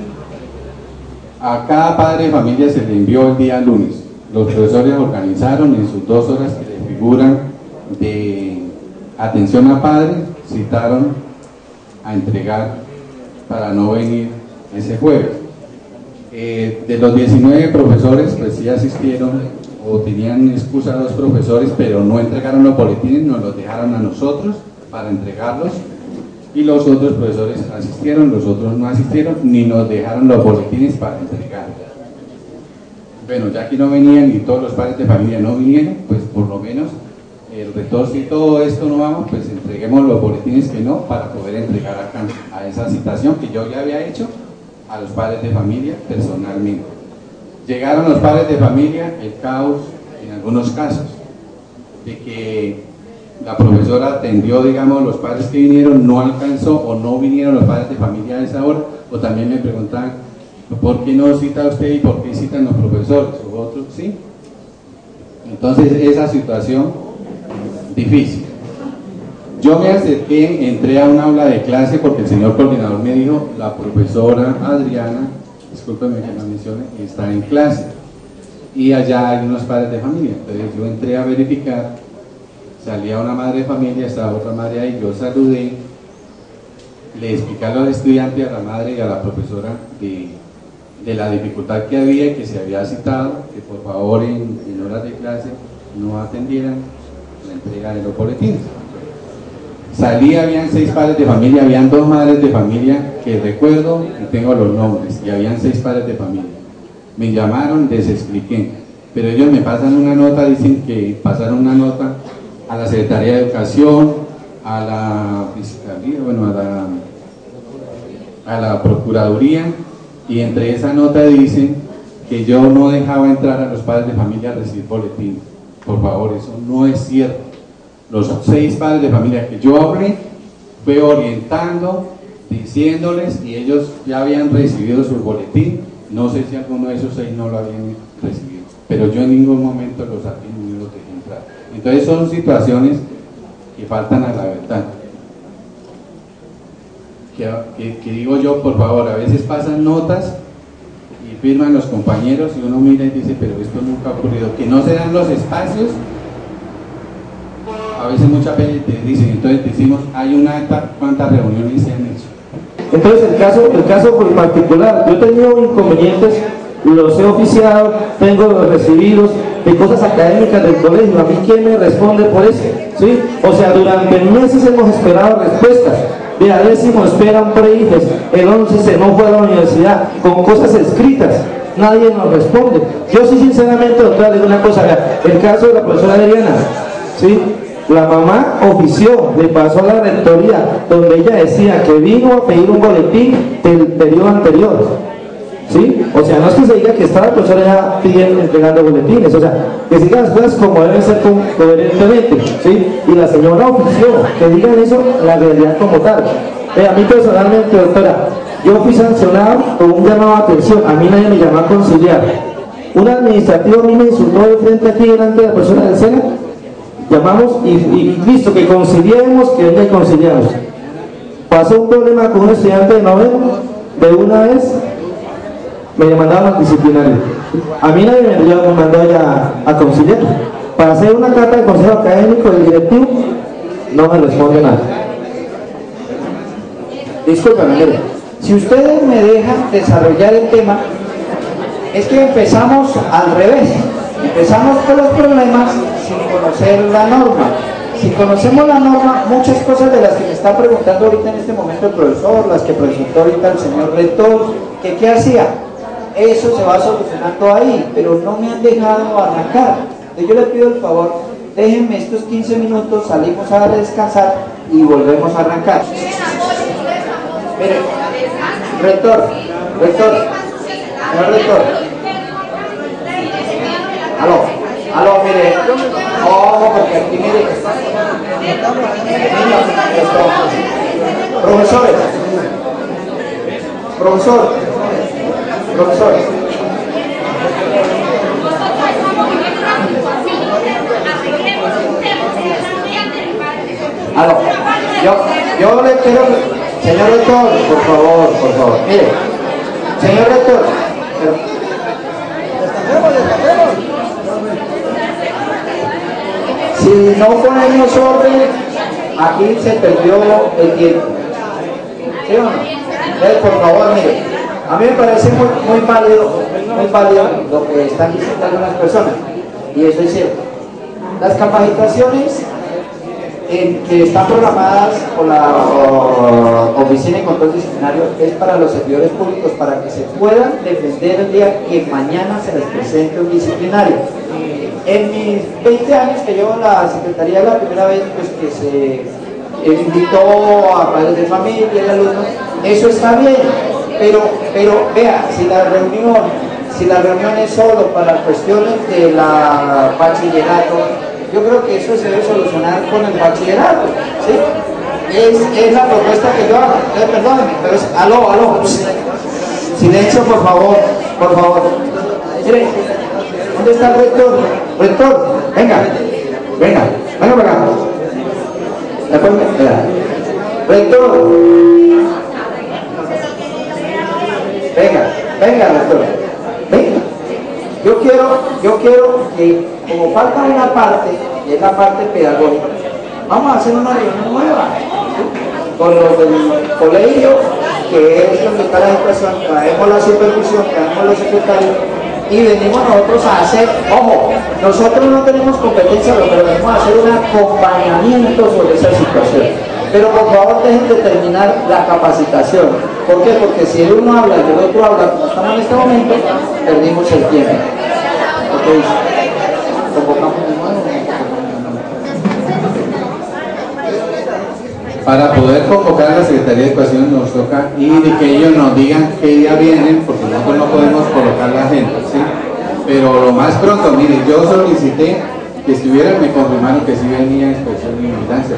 a cada padre de familia se le envió el día lunes. Los profesores organizaron en sus 2 horas que les figuran de atención a padres, citaron a entregar para no venir ese jueves. De los 19 profesores, pues sí asistieron, o tenían excusa 2 profesores, pero no entregaron los boletines, nos los dejaron a nosotros para entregarlos, y los otros profesores asistieron, los otros no asistieron, ni nos dejaron los boletines para entregar. Bueno, ya que no venían y todos los padres de familia no vinieron, pues por lo menos el rector, si todo esto no vamos, pues entreguemos los boletines que no, para poder entregar acá a esa citación que yo ya había hecho a los padres de familia personalmente. Llegaron los padres de familia, el caos en algunos casos, de que la profesora atendió, digamos, los padres que vinieron, no alcanzó o no vinieron los padres de familia a esa hora, o también me preguntaban, ¿por qué no cita usted y por qué citan los profesores? O otros, sí. Entonces, esa situación difícil. Yo me acerqué, entré a un aula de clase porque el señor coordinador me dijo, la profesora Adriana, discúlpeme que la mencione, está en clase y allá hay unos padres de familia. Entonces yo entré a verificar, salía una madre de familia, estaba otra madre ahí, yo saludé, le expliqué a los estudiantes, a la madre y a la profesora de la dificultad que había y que se había citado, que por favor en horas de clase no atendieran la entrega de los boletines. Salí, habían 6 padres de familia, habían 2 madres de familia que recuerdo y tengo los nombres, y habían 6 padres de familia. Me llamaron, les expliqué, pero ellos me pasan una nota, dicen que pasaron una nota a la Secretaría de Educación, a la Fiscalía, bueno, a la Procuraduría, y entre esa nota dicen que yo no dejaba entrar a los padres de familia a recibir boletines. Por favor, eso no es cierto. Los 6 padres de familia que yo hablé, fue orientando, diciéndoles, y ellos ya habían recibido su boletín. No sé si alguno de esos 6 no lo habían recibido, pero yo en ningún momento los saqué ni los dejé entrar. Entonces son situaciones que faltan a la verdad. Que digo yo, por favor, a veces pasan notas y firman los compañeros y uno mira y dice, pero esto nunca ha ocurrido, que no se dan los espacios. A veces muchas veces te dicen, entonces decimos, hay un acta, ¿cuántas reuniones se han hecho? Entonces el caso por particular, yo he tenido inconvenientes, los he oficiado, tengo los recibidos de cosas académicas del colegio. ¿A mí quién me responde por eso? ¿Sí? O sea, durante meses hemos esperado respuestas. De a 10º esperan pre-IFES, el 11 se no fue a la universidad con cosas escritas, nadie nos responde. Yo sí, sinceramente, doctora, le digo una cosa, el caso de la profesora Adriana, ¿sí? La mamá ofició, le pasó a la rectoría, donde ella decía que vino a pedir un boletín del periodo anterior, ¿sí? O sea, no es que se diga que estaba la profesora ya pidiendo, entregando boletines, o sea, que se digan las cosas como deben ser coherentemente, ¿sí? Y la señora ofició, que digan eso, la realidad como tal. A mí personalmente, doctora, yo fui sancionado con un llamado de atención, a mí nadie me llamó a conciliar. Un administrativo a mí me insultó de frente aquí delante de la persona del SENA. Llamamos y listo, que conciliemos, que venga y conciliamos. pasó un problema con un estudiante de noveno, de una vez me mandaban al disciplinario. A mí nadie me mandó allá a conciliar. Para hacer una carta de consejo académico del directivo, no me responde nada. Discúlpame, mire, si ustedes me dejan desarrollar el tema, es que empezamos al revés. Empezamos con los problemas sin conocer la norma. Si conocemos la norma, muchas cosas de las que me está preguntando ahorita en este momento el profesor, las que presentó ahorita el señor rector, que qué hacía, eso se va solucionando ahí, pero no me han dejado arrancar. Entonces yo le pido el favor, déjenme estos 15 minutos, salimos a descansar y volvemos a arrancar. Mire, rector, señor rector. Aló, mire, ojo, porque aquí mire, profesores, aló, yo le quiero, señor rector, por favor, mire, señor rector, si no ponemos orden, aquí se perdió el tiempo. ¿Sí o no? Entonces, por favor, mire, a mí me parece muy válido lo que están diciendo algunas personas, y eso es cierto. Las capacitaciones que están programadas por la Oficina de Control Disciplinario es para los servidores públicos, para que se puedan defender el día que mañana se les presente un disciplinario. En mis 20 años que llevo en la Secretaría, es la primera vez pues, que se invitó a padres de familia y alumnos. Eso está bien, pero vea, si la reunión es solo para cuestiones de la bachillerato, yo creo que eso se debe solucionar con el bachillerato, ¿sí? Es la propuesta que yo hago. Perdónenme, pero es aló, silencio, por favor. Mire, ¿dónde está el rector? Rector, venga para acá. Rector, venga, rector, venga. Yo quiero que, como falta una parte, y es la parte pedagógica, vamos a hacer una reunión nueva, ¿sí? Con los del colegio, que es donde está la educación, traemos la supervisión, traemos los secretarios, y venimos nosotros a hacer, ojo, nosotros no tenemos competencia, pero venimos a hacer un acompañamiento sobre esa situación. Pero por favor dejen de terminar la capacitación. ¿Por qué? Porque si el uno habla y el otro habla, como estamos en este momento, perdimos el tiempo. Ok, convocamos de nuevo. Para poder convocar a la Secretaría de Educación nos toca ir y que ellos nos digan qué día vienen, porque nosotros no podemos colocar la agenda, ¿sí? Pero lo más pronto, mire, yo solicité que estuvieran, me confirmaron que sí venía inspección de vigilancia.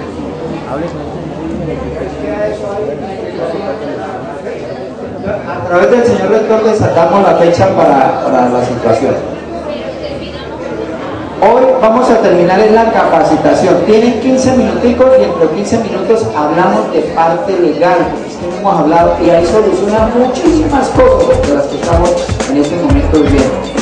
A través del señor rector le sacamos la fecha para la situación. Hoy vamos a terminar en la capacitación. Tienen 15 minuticos y entre 15 minutos hablamos de parte legal. Es que no hemos hablado y ahí solucionan muchísimas cosas de las que estamos en este momento viviendo.